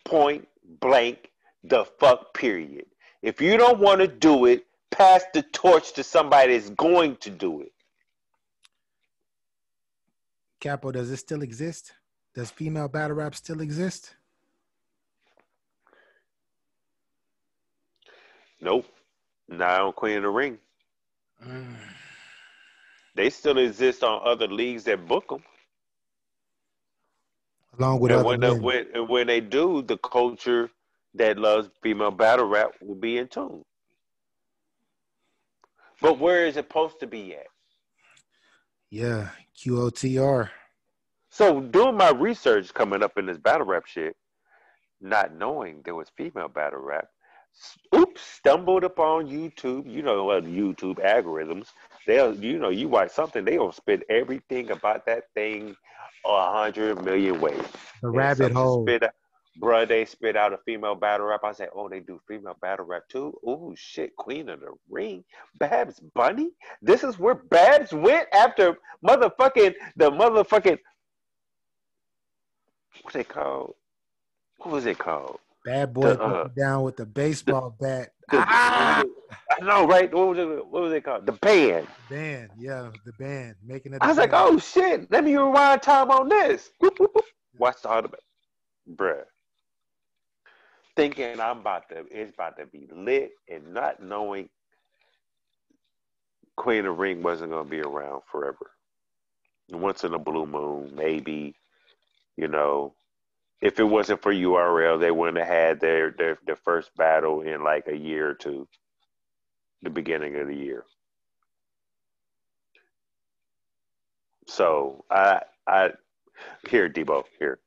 Point blank, the fuck period. If you don't want to do it, pass the torch to somebody that's going to do it. Capo, does it still exist? Does female battle rap still exist? Nope. Not on Queen of the Ring. They still exist on other leagues that book them. Along with and other when they do, the culture that loves female battle rap will be in tune. But where is it supposed to be at? Yeah, QOTR. So doing my research coming up in this battle rap shit, not knowing there was female battle rap. Oops, stumbled upon YouTube. You know what YouTube algorithms. They'll, you watch something, they'll spit everything about that thing 100 million ways. The And rabbit some just hole. spit out, bruh, they spit out a female battle rap. I say, oh, they do female battle rap too? Oh, shit, Queen of the Ring. Babs Bunny? This is where Babs went after the motherfucking, what they called? What was it called? Bad boy The put you down with the the baseball bat. what was Ah, it? I know, right? What was it called? The band. band. Yeah, the band making it a I was like, band. oh shit, let me rewind time on this. Whoop, whoop, whoop. Watch the other, bruh. Thinking it's about to be lit, and not knowing Queen of Ring wasn't gonna be around forever. Once in a blue moon, maybe. You know, if it wasn't for URL, they wouldn't have had their first battle in like a year or two, the beginning of the year. So I here, Debo, here.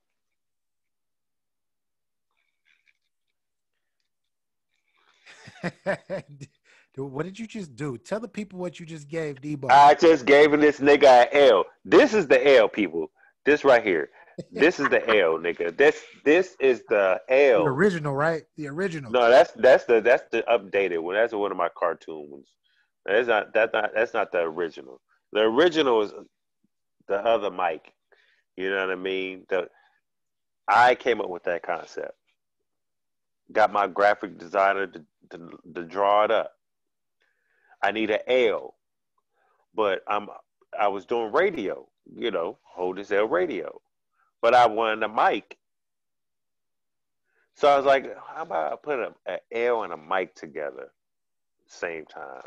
Dude, what did you just do? Tell the people what you just gave Debo. I just gave this nigga an L. This is the L, people. This right here. This is the L, nigga. This is the The L. original, right? The original. No, that's the updated one. That's one of my cartoon ones. That's not the original. The original is the other Mike. You know what I mean? I came up with that concept. Got my graphic designer to draw it up. I need an L, but I was doing radio, hold this L radio, but I wanted a mic. So I was like, how about I put an L and a mic together same time?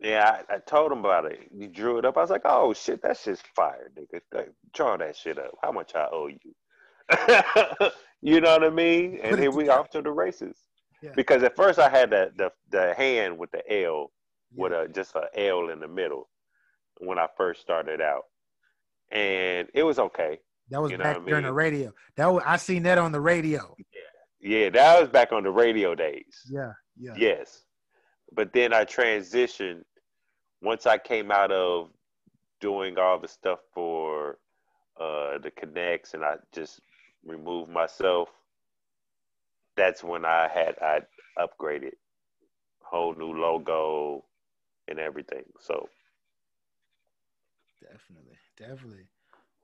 Yeah, I told him about it. He drew it up. I was like, oh shit, that shit's fire, nigga. Like, draw that shit up. How much I owe you? You know what I mean? And Put it here we together. off to the races. Yeah. Because at first I had the hand with the L with Yeah. just a L in the middle when I first started out, and it was okay. That was You know back what I during the mean? radio. I seen that on the radio. Yeah, that was back on the radio days. Yeah. Yeah. Yes, but then I transitioned once I came out of doing all the stuff for the connects, and I just removed myself. That's when I upgraded, whole new logo and everything. So Definitely. Definitely.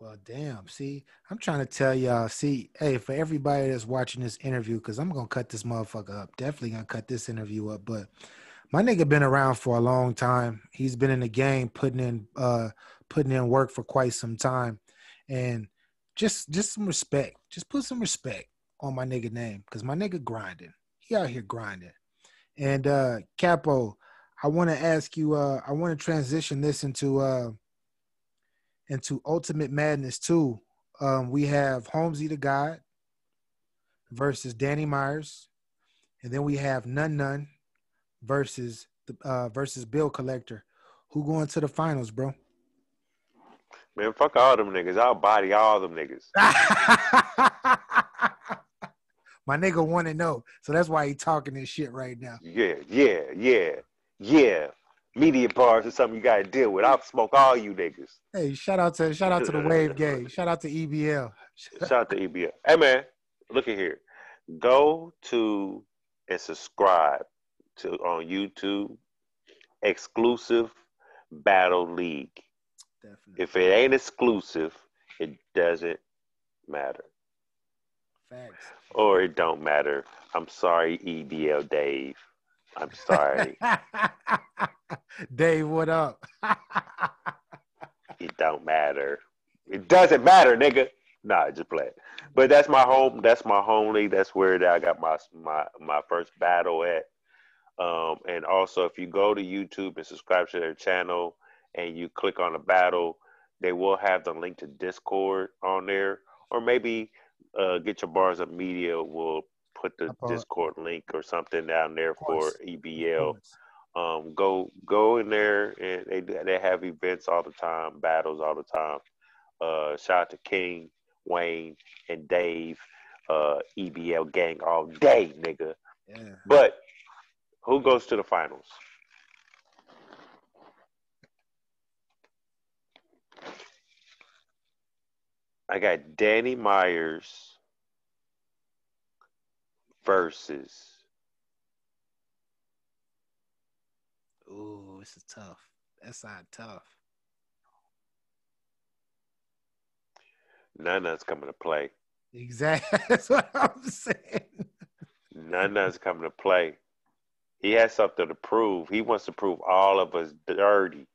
Well, damn. See, I'm trying to tell y'all. See, hey, for everybody that's watching this interview, because I'm gonna cut this motherfucker up. Definitely gonna cut this interview up. But my nigga been around for a long time. He's been in the game, putting in work for quite some time, and just some respect. Just put some respect on my nigga name, because my nigga grinding. He out here grinding. And Capo, I want to ask you. I want to transition this into Ultimate Madness 2. We have Holmesy the God versus Danny Myers, and then we have Nun Nun versus Bill Collector. Who going to the finals, bro? man, fuck all them niggas. I'll body all them niggas. My nigga want to know, so that's why he talking this shit right now. Yeah. Media bars is something you gotta deal with. I'll smoke all you niggas. Hey, shout out to the Wave Gang. Shout out to EBL. Shout out to EBL. Hey man, look at here. Go to and subscribe to on YouTube exclusive Battle League. Definitely. If it ain't exclusive, it doesn't matter. Facts. Or it don't matter. I'm sorry, EBL Dave. I'm sorry. Dave, what up? It don't matter. It doesn't matter, nigga. Nah, just play it. But that's my home. That's my home league. That's where I got my first battle at. And also, if you go to YouTube and subscribe to their channel, and you click on the battle, they will have the link to Discord on there, or maybe Get Your Bars Up Media will put the Discord link or something down there for EBL. Go in there, and they have events all the time, battles all the time. Shout out to King, Wayne, and Dave, EBL gang all day, nigga. Yeah. But who goes to the finals? I got Danny Myers versus Ooh, this is tough. That's not tough. Nana's coming to play. Exactly. That's what I'm saying. Nana's coming to play. He has something to prove. He wants to prove all of us dirty.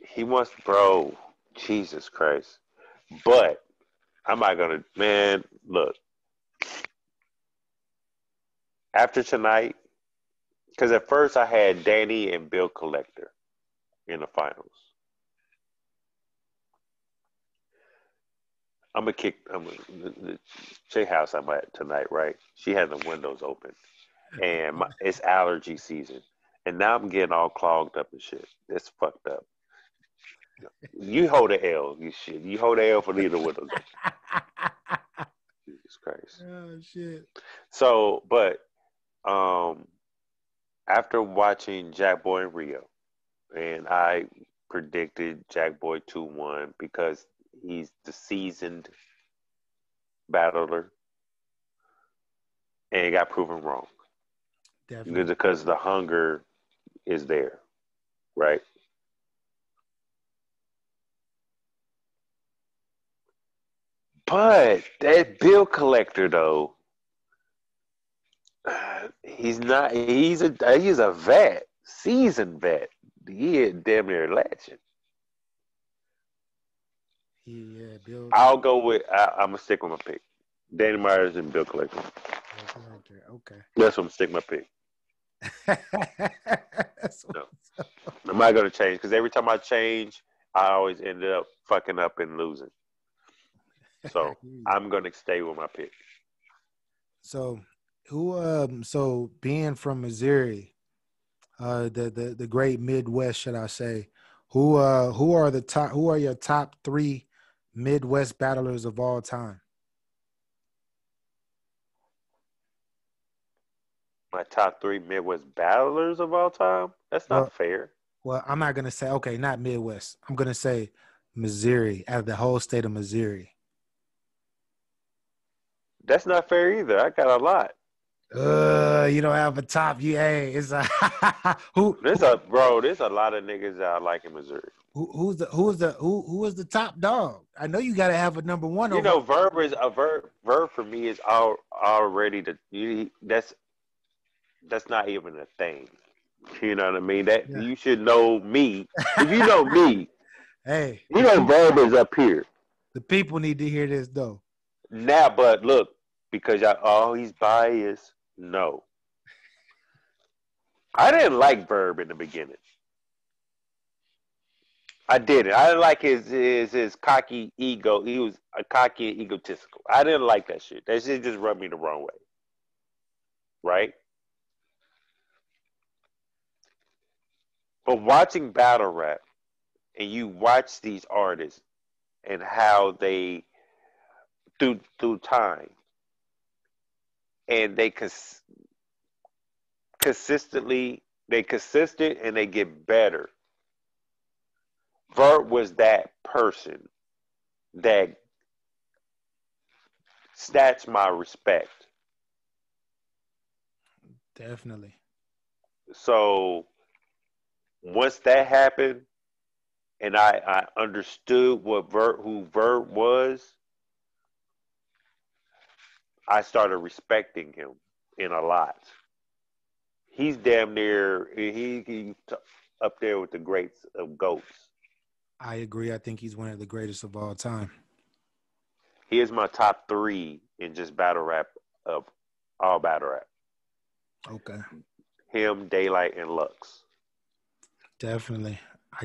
He wants, bro, Jesus Christ. But I'm not gonna, man. Look, after tonight, because at first I had Danny and Bill Collector in the finals. The chick house I'm at tonight, right? She had the windows open, and it's allergy season, and now I'm getting all clogged up and shit. It's fucked up. You hold the L, you shit. You hold the L for leaving the windows open. Jesus Christ. Oh shit. So, but after watching Jack Boy and Rio, and I predicted Jack Boy 2-1 because he's the seasoned battler, and it got proven wrong. Definitely. Because the hunger is there, right? But that bill collector, though, he's not. He's a vet, seasoned vet. He is damn near a legend. Yeah, Bill. I'll go with. I'm gonna stick with my pick. Danny Myers and Bill Collector. Okay. That's what I'm sticking my pick. No, I'm not gonna change because every time I change, I always end up fucking up and losing. So I'm gonna stay with my pick. So so being from Missouri, the great Midwest, should I say, who are your top 3 Midwest battlers of all time? My top 3 Midwest battlers of all time? That's not fair. Well, I'm not gonna say, okay, not Midwest. I'm gonna say Missouri, out of the whole state of Missouri. That's not fair either. I got a lot. You don't have a top. It's a There's a lot of niggas that I like in Missouri. who is the top dog? I know you got to have a number one. You know, Verb for me is already that's not even a thing. You know what I mean? That You should know me. If you know me, hey, you know Verb is up here. The people need to hear this though. Now, but look, because he's biased. No, I didn't like Verb in the beginning. I didn't. I didn't like his cocky ego. He was a cocky and egotistical. I didn't like that shit. That shit just rubbed me the wrong way. Right? But watching battle rap, and you watch these artists and how they through time, and they consistent and they get better. Vert was that person that snatched my respect. Definitely. So once that happened, and I understood who Vert was, I started respecting him in a lot. He's damn near he up there with the greats of GOATs. I agree. I think he's one of the greatest of all time. He is my top 3 in just battle rap of all battle rap. Okay. Him, Daylight, and Lux. Definitely.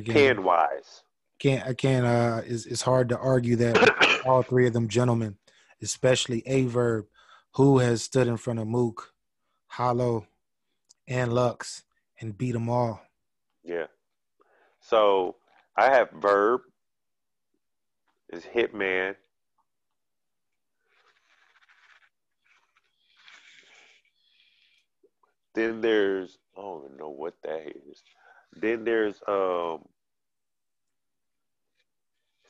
Pen wise. It's hard to argue that all 3 of them gentlemen, especially Verb, who has stood in front of Mook Hollow, and Lux, and beat them all. Yeah. So I have Verb, is Hitman. Then there's I don't even know what that is. Then there's it's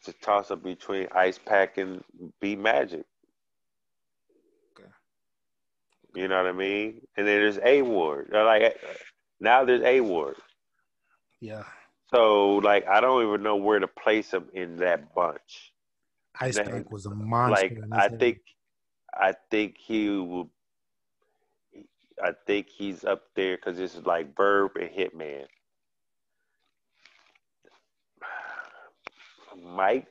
a toss up between Ice Pack and B Magic. Okay. You know what I mean? And then there's A Ward. Like now there's A Ward. Yeah. So like I don't even know where to place him in that bunch. Ice Now, Pack was a monster like in his head. I think he will. I think he's up there because it's like Verb and Hitman. Might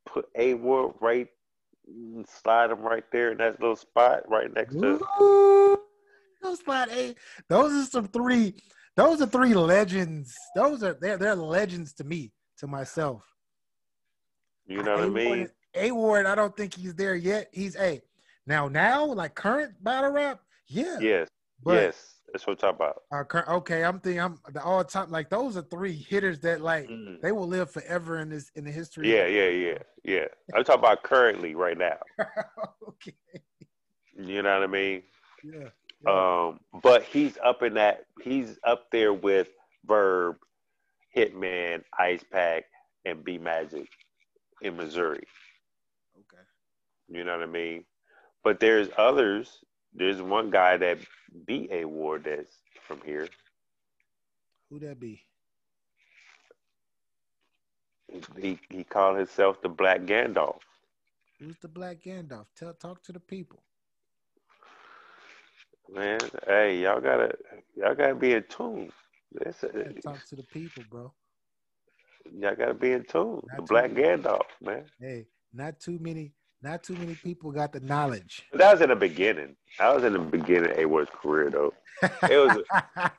put A Ward right, slide him right there in that little spot right next to. Ooh, those spot eight. Those are some three. Those are three legends. They're legends to me, to myself. You know what I mean? A Ward, I don't think he's there yet. He's a now like current battle rap, yeah. Yes, But yes, that's what I'm talking about. okay, I'm the all time like those are three hitters that like Mm. they will live forever in the history. Yeah. I'm talking about currently right now. Okay. You know what I mean? Yeah. Yeah. But he's up in that. He's up there with Verb, Hitman, Ice Pack, and B Magic in Missouri. Okay. You know what I mean? But there's others. There's one guy that beat A Ward that's from here. Who that be? He called himself the Black Gandalf. Who's the Black Gandalf? Talk to the people. Man, hey, y'all gotta be in tune. Talk to the people, bro. Y'all gotta be in tune. The Not too Black Gandalf, man. Hey, not too many people got the knowledge. But that was in the beginning. That was in the beginning of A Ward's career, though. It was,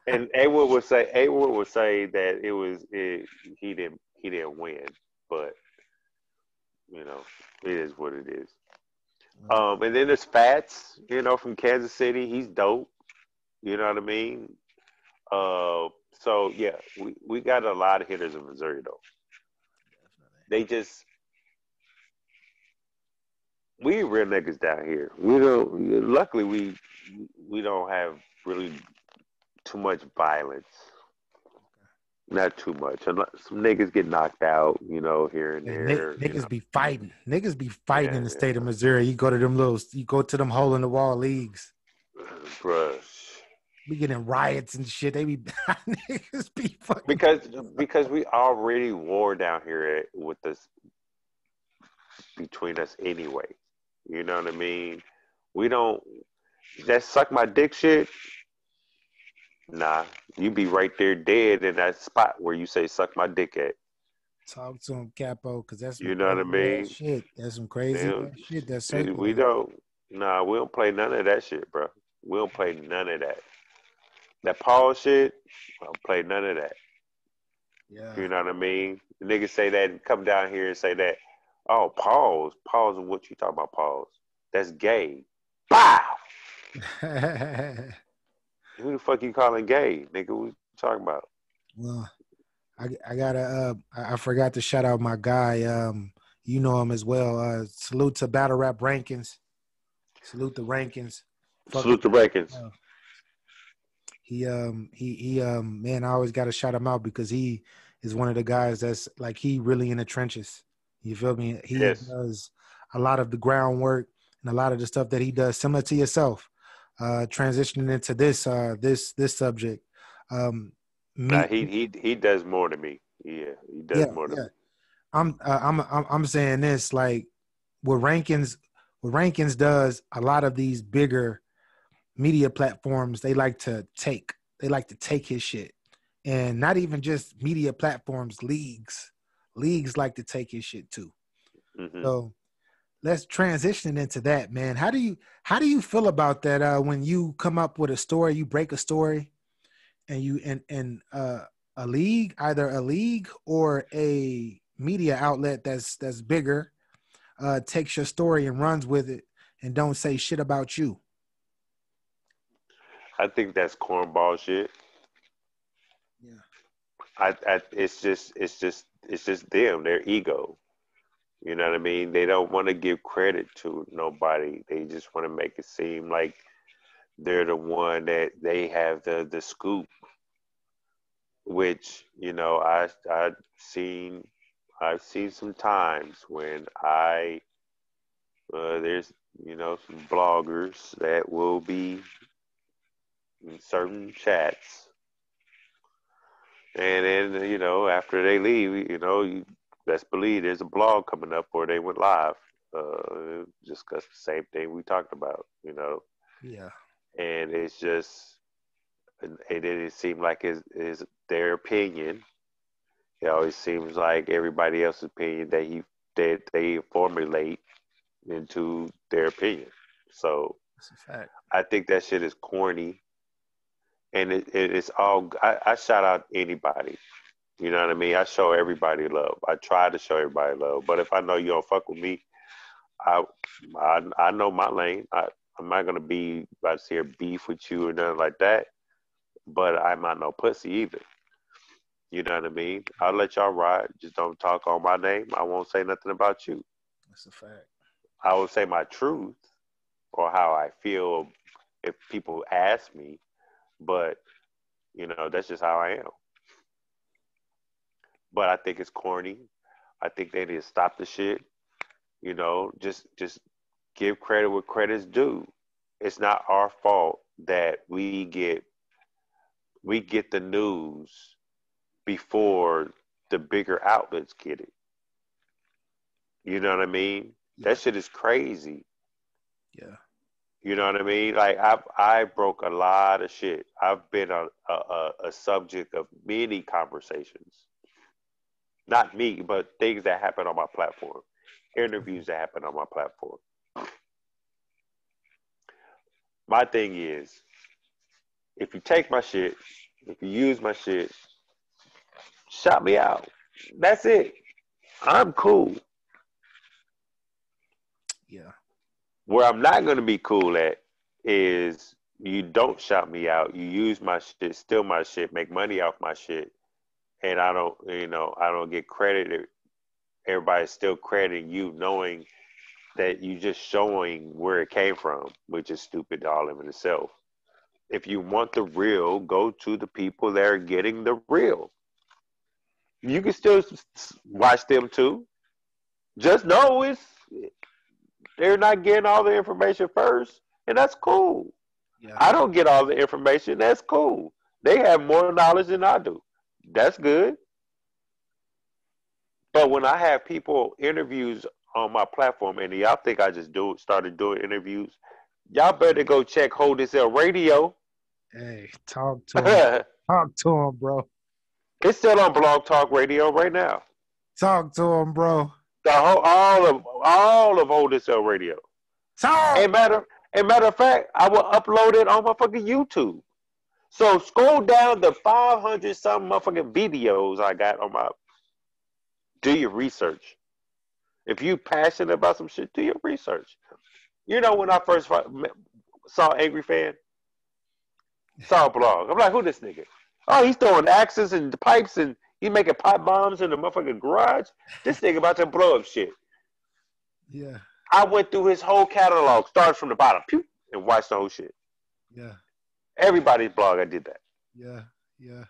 and A Ward would say that he didn't win, but you know, it is what it is. And then there's Fats, from Kansas City. He's dope. You know what I mean? So yeah, we got a lot of hitters in Missouri though. They just we real niggas down here. We don't. Luckily, we don't have really too much violence. Not too much. Some niggas get knocked out, here and there. Niggas be fighting. Niggas be fighting in the state of Missouri. You go to them hole in the wall leagues. Bruh. We getting riots and shit. They be niggas be fucking because we already war down here with this between us anyway. You know what I mean? We don't that suck my dick shit. Nah, you be right there dead in that spot where you say suck my dick at. Talk to him, Capo, because that's some you know what I mean. Shit, that's some crazy shit. That's circulating. We don't. Nah, we don't play none of that shit, bro. We don't play none of that. That Paul shit, I don't play none of that. Yeah. You know what I mean? The niggas say that and come down here and say that, oh, pause, what you talking about, pause? That's gay. Bow! Who the fuck you calling gay, nigga? What you talking about? Well, I gotta I forgot to shout out my guy. You know him as well. Salute to Battle Rap Rankins. Salute the Rankins. Salute the Rankins. He man, I always gotta shout him out because he is one of the guys that's like he really in the trenches. You feel me? He does a lot of the groundwork and a lot of the stuff that he does similar to yourself. Transitioning into this subject. He does more than me. Yeah, he does more than me. I'm saying this like what Rankins does a lot of these bigger media platforms they like to take his shit, and not even just media platforms, leagues like to take his shit too. Mm-hmm. So let's transition into that, man. How do you feel about that when you come up with a story, you break a story, and you and a league, either a league or a media outlet that's bigger, takes your story and runs with it and don't say shit about you? I think that's cornball shit. Yeah. It's just them, their ego. You know what I mean? They don't want to give credit to nobody. They just want to make it seem like they're the one that they have the scoop. Which seen I've seen some times when there's some bloggers that will be in certain chats, and then after they leave, you best believe there's a blog coming up or they went live, just because the same thing we talked about, Yeah. and it's just, and it seemed like is their opinion. It always seems like everybody else's opinion that they formulate into their opinion. So That's a fact. I think that shit is corny, and it's all. I shout out anybody. You know what I mean? I show everybody love. I try to show everybody love. But if I know you don't fuck with me, I I know my lane. I'm not gonna be about to hear beef with you or nothing like that. But I'm not no pussy either. You know what I mean? I'll let y'all ride. Just don't talk on my name. I won't say nothing about you. That's a fact. I will say my truth or how I feel if people ask me, but that's just how I am. But I think it's corny. I think they need to stop the shit. Just give credit where credit's due. It's not our fault that we get the news before the bigger outlets get it. You know what I mean? Yeah. That shit is crazy. Yeah. You know what I mean? Like I broke a lot of shit. I've been a subject of many conversations. Not me, but things that happen on my platform. Interviews that happen on my platform. My thing is, if you take my shit, if you use my shit, shout me out. That's it. I'm cool. Yeah. Where I'm not going to be cool at is you don't shout me out. You use my shit, steal my shit, make money off my shit, and I don't get credited. Everybody's still crediting you, knowing that you just showing where it came from, which is stupid all in itself. If you want the real, go to the people that are getting the real. You can still watch them too. Just know they're not getting all the information first, and that's cool. Yeah. I don't get all the information. That's cool. They have more knowledge than I do. That's good. But when I have people interviews on my platform, and y'all think I just started doing interviews, y'all better go check Hold This L Radio. Hey, talk to him. Talk to him, bro. It's still on Blog Talk Radio right now. Talk to him, bro. All of Hold This L Radio. Talk. And matter of fact, I will upload it on my fucking YouTube. So scroll down the 500 some motherfucking videos I got on my. Do your research. If you passionate about some shit, do your research. When I first saw Angry Fan, saw a blog. I'm like, who this nigga? Oh, he's throwing axes and pipes and he making pipe bombs in the motherfucking garage. This nigga about to blow up shit. Yeah. I went through his whole catalog, started from the bottom, and watched the whole shit. Yeah. Everybody's blog, I did that. Yeah. Yeah.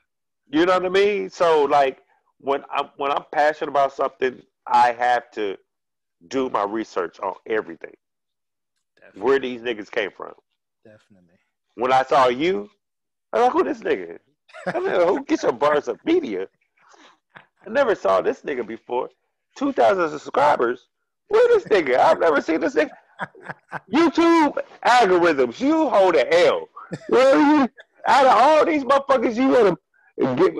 You know what I mean? So like when I'm passionate about something, I have to do my research on everything. Definitely. Where these niggas came from. Definitely. When I saw you, I'm like, who this nigga? Who gets your bars of media? I never saw this nigga before. 2,000 subscribers. Where this nigga? I've never seen this nigga. YouTube algorithms, you hold a L. Out of all these motherfuckers, you want to give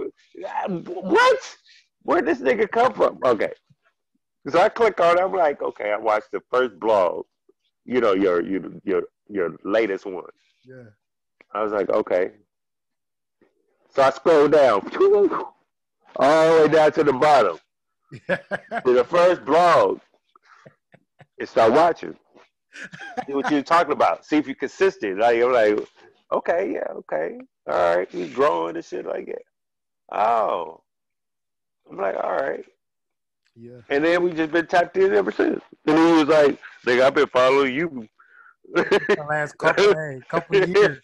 what? Where this nigga come from? Okay. So I click on it. I'm like, okay, I watched the first blog. Your latest one. Yeah. I was like, okay. So I scrolled down, all the way down to the bottom, to the first blog, and start watching. See what you're talking about. See if you're consistent. I'm like, Okay, yeah, okay. All right, he's growing and shit like that. Oh, I'm like, all right. Yeah. And then we just been tapped in ever since. And he was like, nigga, I've been following you. The last couple years.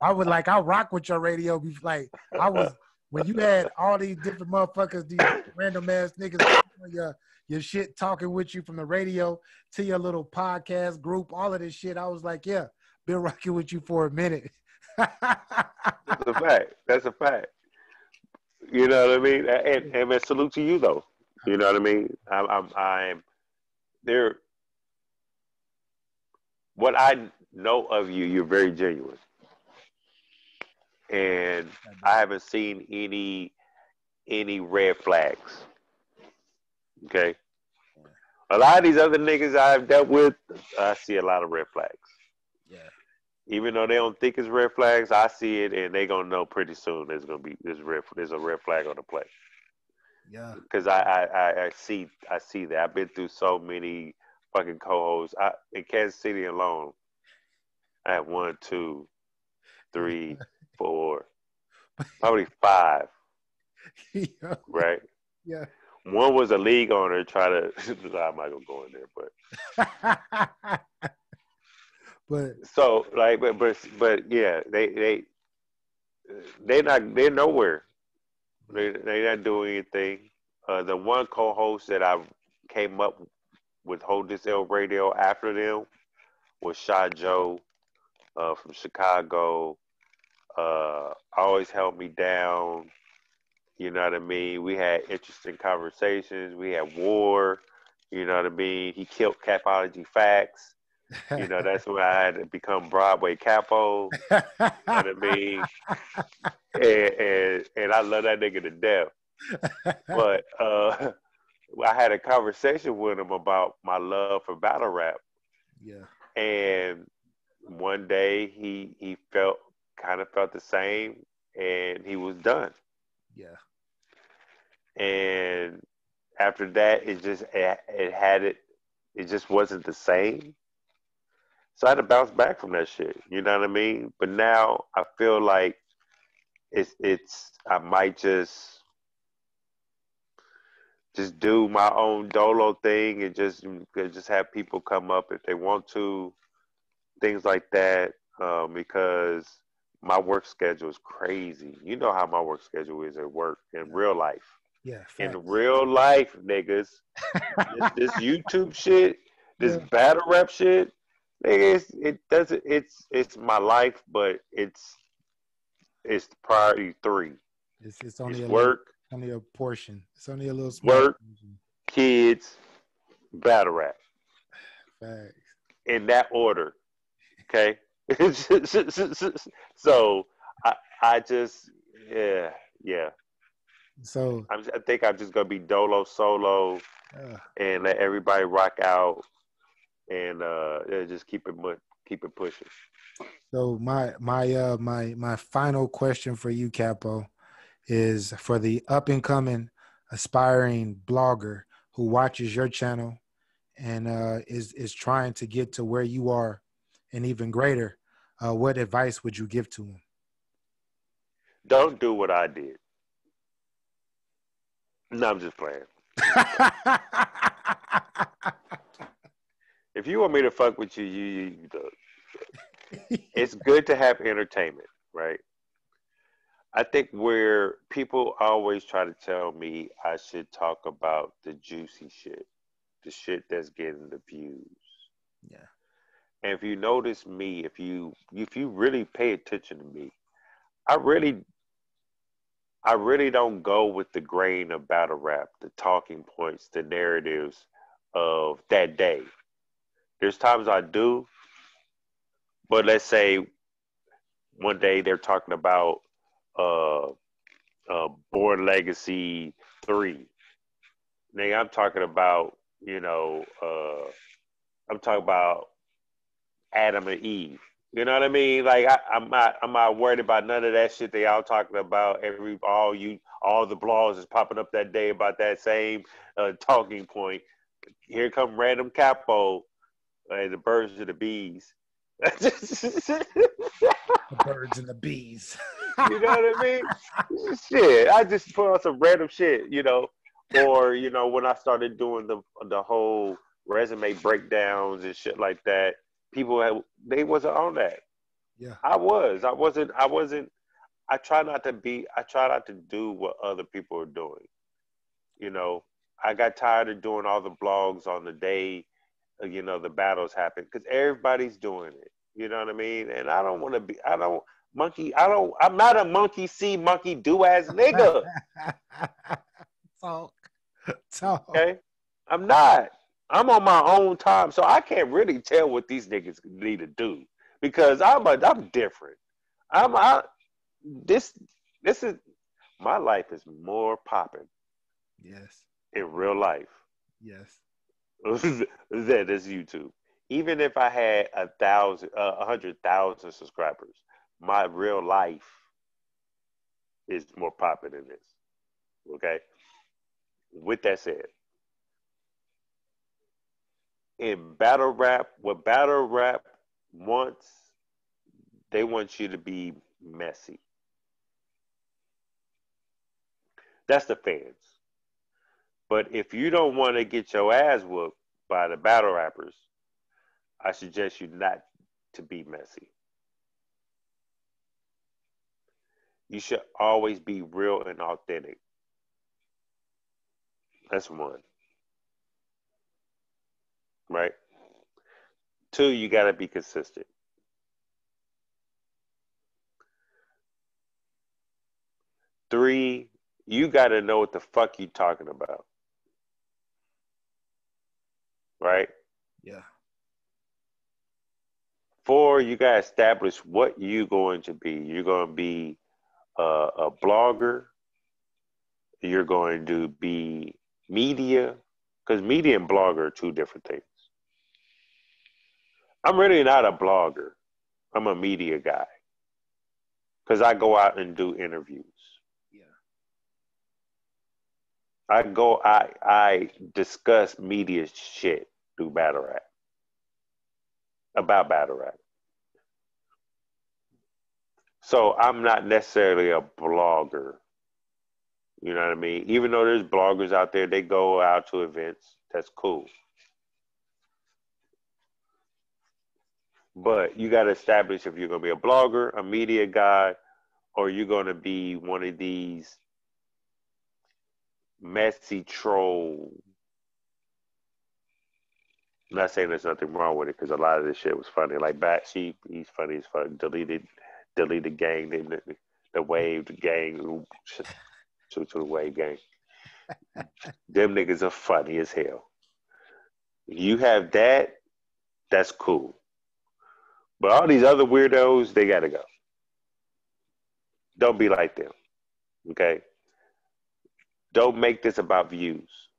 Like, I rock with your radio. Like I was when you had all these different motherfuckers, these random ass niggas on your shit talking with you from the radio to your little podcast group, all of this shit. I was like, yeah, been rocking with you for a minute. That's a fact. That's a fact. You know what I mean? And man, salute to you though. You know what I mean? I'm there. What I know of you, you're very genuine, and I haven't seen any red flags. Okay, a lot of these other niggas I've dealt with, I see a lot of red flags. Yeah. Even though they don't think it's red flags, I see it, and they gonna know pretty soon. There's a red flag on the play. Yeah. Because I see that. I've been through so many fucking co-hosts. In Kansas City alone, I had 1, 2, 3, 4, probably 5. Yeah. Right. Yeah. One was a league owner try to. I'm not gonna go in there, but so like, but yeah, they're nowhere. They're not doing anything. The one co-host that I came up with Hold This L Radio after them was Shy Joe from Chicago. Always held me down. You know what I mean? We had interesting conversations. We had war. You know what I mean? He killed Capology Factz. You know, that's when I had to become Broadway Capo. You know what I mean? And I love that nigga to death. But I had a conversation with him about my love for battle rap. Yeah. And one day he kind of felt the same, and he was done. Yeah. And after that, it just wasn't the same. So I had to bounce back from that shit. You know what I mean? But now I feel like I might just do my own dolo thing and just have people come up if they want to, things like that. Because my work schedule is crazy. You know how my work schedule is at work in real life. Yeah, in facts. real life, niggas, this YouTube shit, this battle rap shit, niggas, it's my life, but it's priority 3. It's only It's a little, work, only a portion. It's only a little small work, portion. kids, battle rap, Facts. in that order. Okay, so I just yeah. So I think I'm just gonna be dolo solo and let everybody rock out and just keep it pushing. so my final question for you, Capo, is for the up and coming aspiring blogger who watches your channel and is trying to get to where you are and even greater. What advice would you give to him? Don't do what I did. No, I'm just playing. If you want me to fuck with you, you do. It's good to have entertainment, right? I think where people always try to tell me I should talk about the juicy shit, the shit that's getting the views. Yeah. And if you notice me, if you really pay attention to me, I really don't go with the grain of battle rap, the talking points, the narratives of that day. There's times I do, but let's say one day they're talking about uh, Born Legacy 3. Nigga, I'm talking about, I'm talking about Adam and Eve. You know what I mean? Like I'm not worried about none of that shit they all talking about. All the blogs is popping up that day about that same talking point. Here come random capo, the birds and the bees. birds and the bees. You know what I mean? Shit, I just put on some random shit, you know. Or, you know, when I started doing the whole resume breakdowns and shit like that, they wasn't on that. Yeah. I wasn't. I try not to do what other people are doing. You know, I got tired of doing all the blogs on the day, you know, the battles happen because everybody's doing it. You know what I mean? And I don't want to be. I'm not a monkey see, monkey do ass nigga. Talk. Talk. Okay, I'm not. I'm on my own time, so I can't really tell what these niggas need to do because I'm different. I this this is my life is more popping Yes. in real life Yes. than this YouTube. Even if I had 100,000 subscribers, my real life is more popping than this. Okay. With that said, in battle rap, what battle rap wants, they want you to be messy. That's the fans. But if you don't want to get your ass whooped by the battle rappers, I suggest you not to be messy. You should always be real and authentic. That's one. Right? Two, you got to be consistent. Three, you got to know what the fuck you talking about. Right? Yeah. Four, you got to establish what you're going to be. You're going to be a blogger. You're going to be media, because media and blogger are two different things. I'm really not a blogger. I'm a media guy because I go out and do interviews. Yeah. I discuss media shit through battle rap, about battle rap. So I'm not necessarily a blogger. You know what I mean? Even though there's bloggers out there, they go out to events. That's cool. But you got to establish if you're going to be a blogger, a media guy, or you're going to be one of these messy troll. I'm not saying there's nothing wrong with it because a lot of this shit was funny. Like Bat he's funny as fuck. Deleted gang, the wave, the gang, to the wave gang. Them niggas are funny as hell. You have that, that's cool. But all these other weirdos, they gotta go. Don't be like them. Okay? Don't make this about views.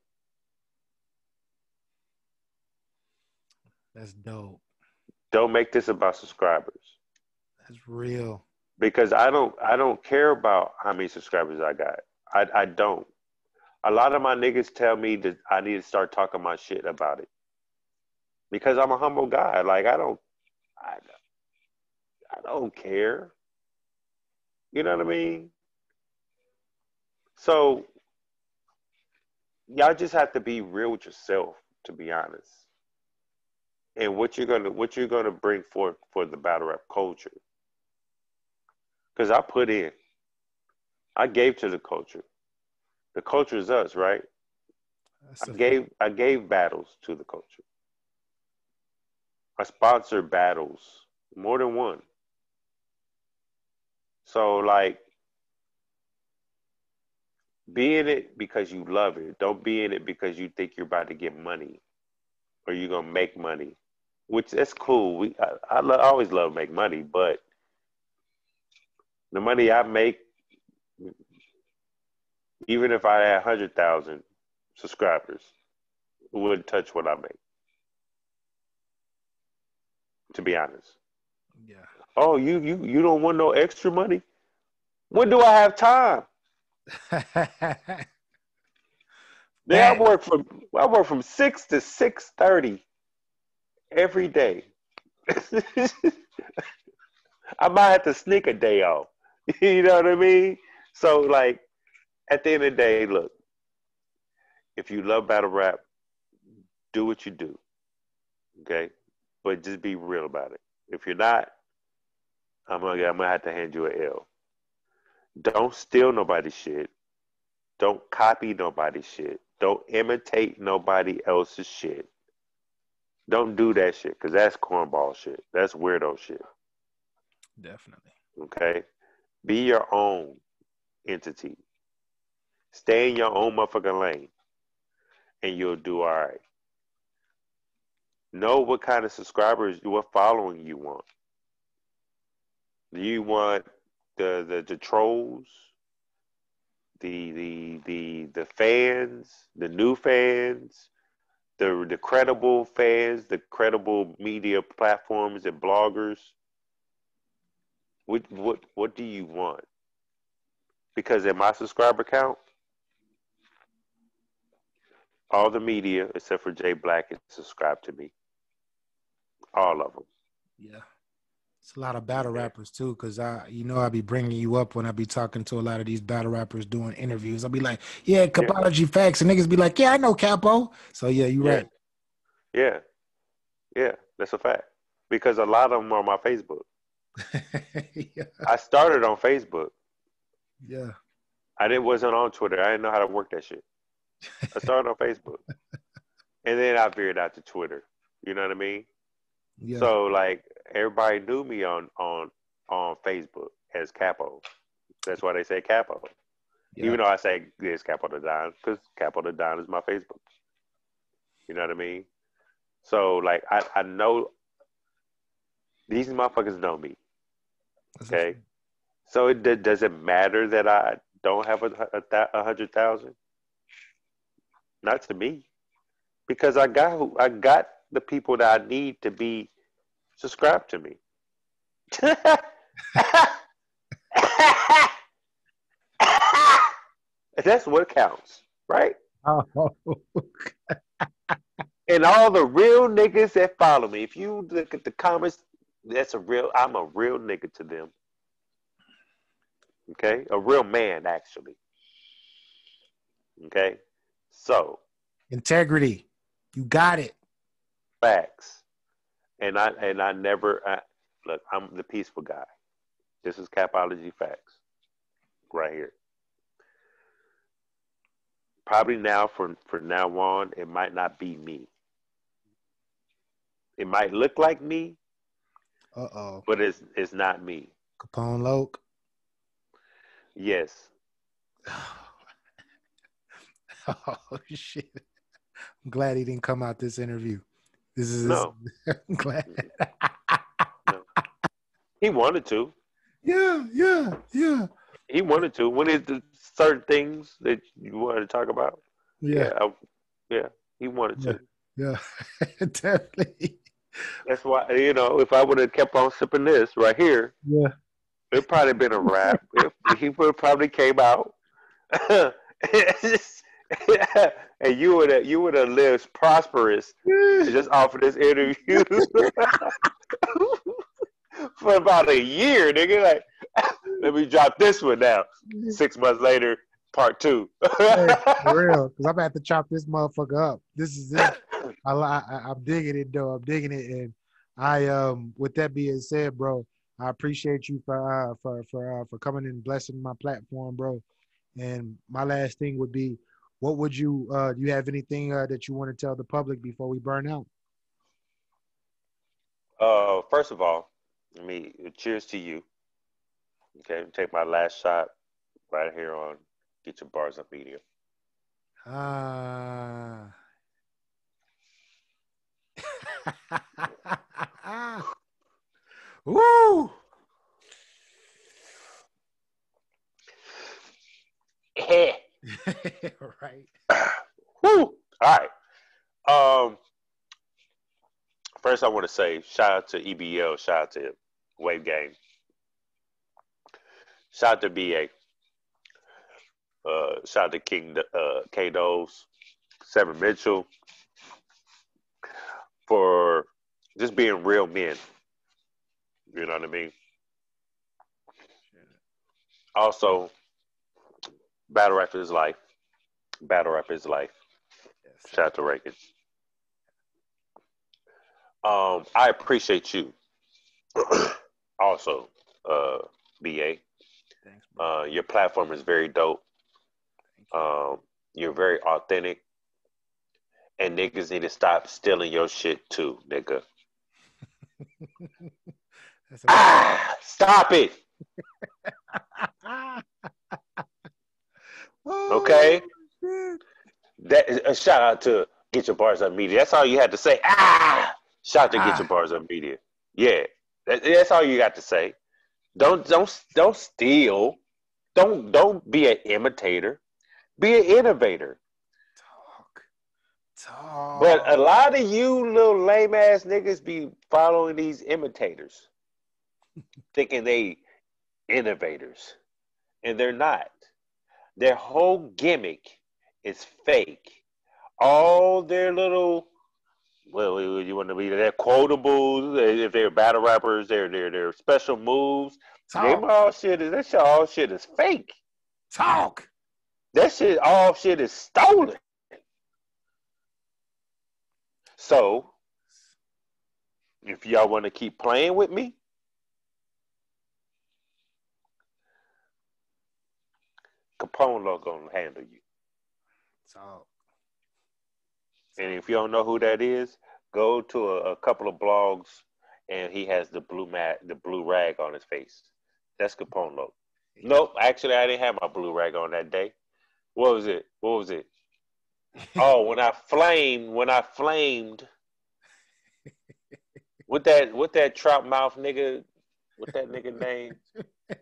That's dope. Don't make this about subscribers. That's real. Because I don't care about how many subscribers I got. I don't. A lot of my niggas tell me that I need to start talking my shit about it. Because I'm a humble guy. Like I don't care. You know what I mean? So y'all just have to be real with yourself, to be honest. And what you're gonna bring forth for the battle rap culture. Because I put in. I gave to the culture. The culture is us, right? I gave battles to the culture. I sponsored battles, more than one. So like, be in it because you love it. Don't be in it because you think you're about to get money or you're gonna make money, which that's cool. I always love make money, but the money I make, even if I had 100,000 subscribers, it wouldn't touch what I make. To be honest. Yeah. Oh, you don't want no extra money? When do I have time? I work from 6 to 6:30 every day. I I might have to sneak a day off. You know what I mean? So like at the end of the day, look, if you love battle rap, do what you do. Okay? But just be real about it. If you're not, I'm gonna have to hand you an L. Don't steal nobody's shit. Don't copy nobody's shit. Don't imitate nobody else's shit. Don't do that shit because that's cornball shit. That's weirdo shit. Definitely. Okay? Be your own entity. Stay in your own motherfucking lane and you'll do all right. Know what kind of subscribers, what following you want. Do you want the trolls, the fans, the new fans, the credible fans, the credible media platforms and bloggers? What do you want? Because in my subscriber count, all the media except for Jay Black is subscribed to me. All of them. Yeah. It's a lot of battle Okay. rappers too, because I be bringing you up when I be talking to a lot of these battle rappers doing interviews. I'll be like, yeah, Yeah. Capology Factz, and niggas be like, yeah, I know Capo. So yeah, you Yeah. right. Yeah. Yeah. That's a fact. Because a lot of them are on my Facebook. Yeah. I started on Facebook. Yeah. Wasn't on Twitter. I didn't know how to work that shit. I started on Facebook. And then I veered out to Twitter. You know what I mean? Yeah. So like everybody knew me on Facebook as Capo. That's why they say Capo. Yeah. Even though I say it's Capo the Don, because Capo the Don is my Facebook. You know what I mean? So like I know these motherfuckers know me. Okay, so does it matter that I don't have a 100,000? Not to me, because I got the people that I need to be subscribed to me. That's what counts, right? Oh. And all the real niggas that follow me, if you look at the comments, I'm a real nigga to them. Okay? A real man, actually. Okay? So, Integrity. You got it. facts. And I never, look, I'm the peaceful guy. This is Capology Factz right here. Probably now, from now on, it might not be me. It might look like me, Uh-oh. but it's not me. Capone Loke. Yes. Oh, shit. I'm glad he didn't come out this interview. This is No. I'm glad. No. He wanted to. Yeah. He wanted to. When is the certain things that you wanted to talk about? Yeah. Yeah, he wanted to. Yeah. Definitely. That's why, if I would have kept on sipping this right here, Yeah. it'd probably been a wrap. He would have probably came out, and you would have lived prosperous just off of this interview for about a year, nigga. Like, let me drop this one now. 6 months later, part 2. Hey, for real, because I'm gonna have to chop this motherfucker up. This is it. I'm digging it though. I'm digging it, and with that being said, bro, I appreciate you for coming and blessing my platform, bro. And my last thing would be, what would you do you have anything that you want to tell the public before we burn out? First of all, cheers to you. Okay, take my last shot right here on Get Your Bars Up Media. Woo! Right. Woo! All right. First, I want to say shout out to EBL, shout out to Wave Game, shout out to BA, shout out to K Dose, Seven Mitchell for just being real men. You know what I mean? Also, battle rap is life. Battle rap is life. Yes, Shout out to Reagan. I appreciate you. Also, BA. thanks, bro. Your platform is very dope. Thank you. You're very authentic. And niggas need to stop stealing your shit too, nigga. That's a fact. Stop it. Oh Okay? shit. That is a shout out to Get Your Bars Up Media. That's all you had to say. Shout out to Get Your Ah, Bars Up Media. Yeah. That's all you got to say. Don't steal. Don't be an imitator. Be an innovator. talk. But a Talk. lot of you little lame ass niggas be following these imitators, thinking they innovators. And they're not. Their whole gimmick is fake. All their little, well, you want to be their quotables, if they're battle rappers, their special moves. Them Talk. all shit is that shit all shit is fake. Talk. That shit all shit is stolen. So if y'all want to keep playing with me, Capone gonna handle you. Talk. And if you don't know who that is, go to a couple of blogs, and he has the blue rag on his face. That's Capone. Nope, actually, I didn't have my blue rag on that day. What was it? What was it? Oh, when I flamed, with that trout mouth nigga, what that nigga name? The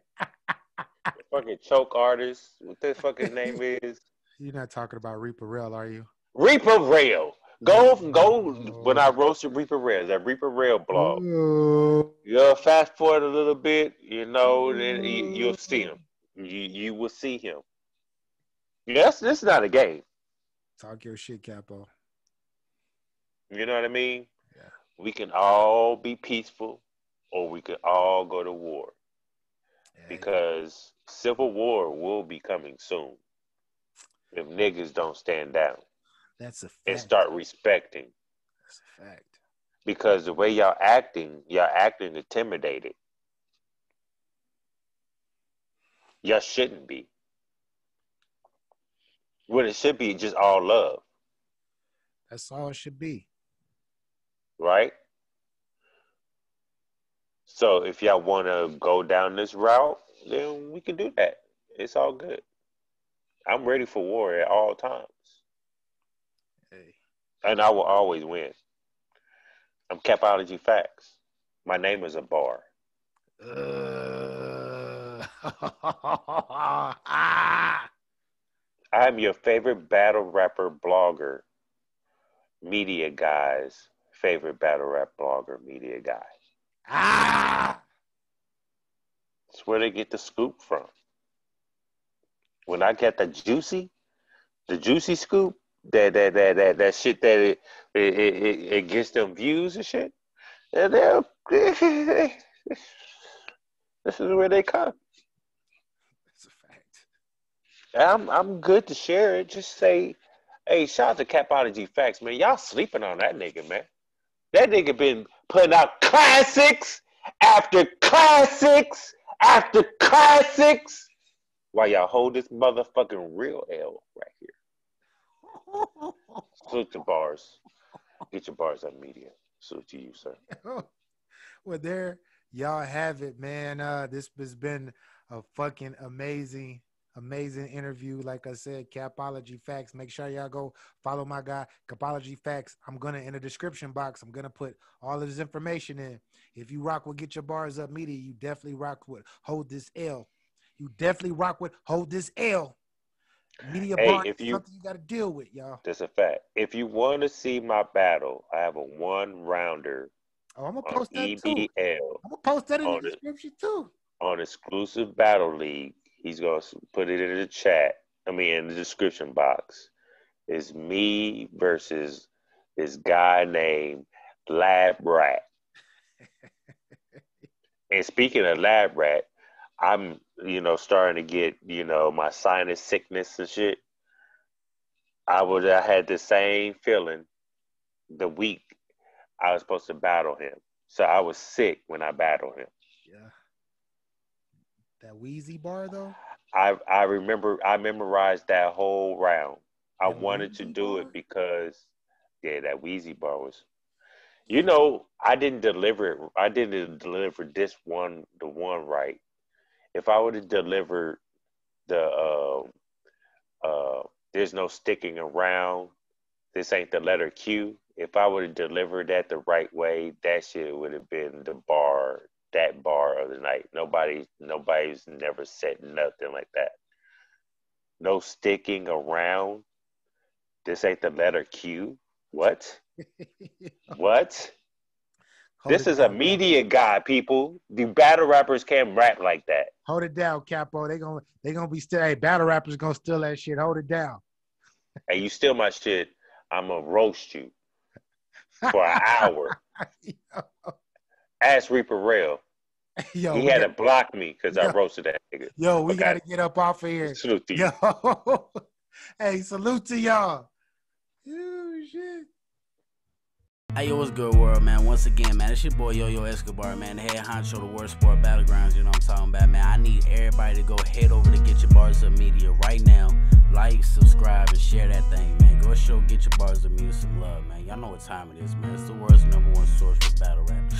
fucking choke artist. What that fucking name is? You're not talking about Reaper Rail, are you? Reaper Rail. Go when I Oh. roasted Reaper Rail, that Reaper Rail blog. Ooh. You fast forward a little bit, then you'll see Ooh. him. You will see him. Yes, this is not a game. Talk your shit, Capo. You know what I mean? Yeah. We can all be peaceful, or we could all go to war, Yeah. because civil war will be coming soon if niggas don't stand down That's a and fact. start respecting. That's a fact. Because the way y'all acting intimidated. Y'all shouldn't be. What it should be just all love, That's all it should be. right? So if y'all want to go down this route, then we can do that. It's all good. I'm ready for war at all times, Hey. and I will always win. I'm Capology Factz. My name is a bar. Ah. I'm your favorite battle rapper blogger, media guy's favorite battle rap blogger, media guy. Ah. That's where they get the scoop from. When I get the juicy scoop, that shit that it gets them views and shit. And this is where they come. That's a fact. I'm good to share it. Just say, hey, shout out to Capology Factz, man. Y'all sleeping on that nigga, man. That nigga been putting out classics after classics after classics. While y'all hold this motherfucking real L right here. Salute your bars. Get your bars on media. Salute to you, sir. Well, there y'all have it, man. This has been a fucking amazing interview. Like I said, Capology Factz. Make sure y'all go follow my guy, Capology Factz. I'm gonna in the description box. I'm gonna put all of this information in. If you rock with Get Your Bars Up Media, you definitely rock with Hold This L. You definitely rock with Hold This L. Media Hey, bar if is you, something you got to deal with, y'all. that's a fact. If you want to see my battle, I have a one rounder Oh, I'm gonna on post that too. EBL I'm gonna post that in the on description too. on exclusive battle league. He's gonna put it in the chat. I mean, in the description box. It's me versus this guy named Lab Rat. And speaking of Lab Rat, I'm, starting to get, my sinus sickness and shit. I had the same feeling the week I was supposed to battle him. So I was sick when I battled him. Yeah. That Wheezy bar though? I remember I memorized that whole round. I That wanted to Wheezy do bar? it because that Wheezy bar was, Yeah. I didn't deliver it. I didn't deliver the one right. If I would have delivered the there's no sticking around, this ain't the letter Q. If I would have delivered that the right way, that shit would have been that bar of the night. Nobody's never said nothing like that. No sticking around. This ain't the letter Q. What? What? Hold This it is a down, media Capo. guy, people. The battle rappers can't rap like that. Hold it down, Capo. They gonna be still. Hey, battle rappers gonna steal that shit. Hold it down. Hey, you steal my shit, I'm gonna roast you for an hour. Ask Reaper Rail. Yo, He had to block me because I yo, roasted that nigga. yo, we Okay. gotta get up off of here. Salute to you. Yo, hey, salute to y'all. Oh shit. Hey, yo, what's good, world, man? Once again, man, it's your boy Yo-Yo Escobar, man, the head honcho, the worst sport battlegrounds, you know what I'm talking about, man. I need everybody to go head over to Get Your Bars Up Media right now. Like, subscribe, and share that thing, man. Go show Get Your Bars Up Media some love, man. Y'all know what time it is, man. It's the world's #1 source for battle rap.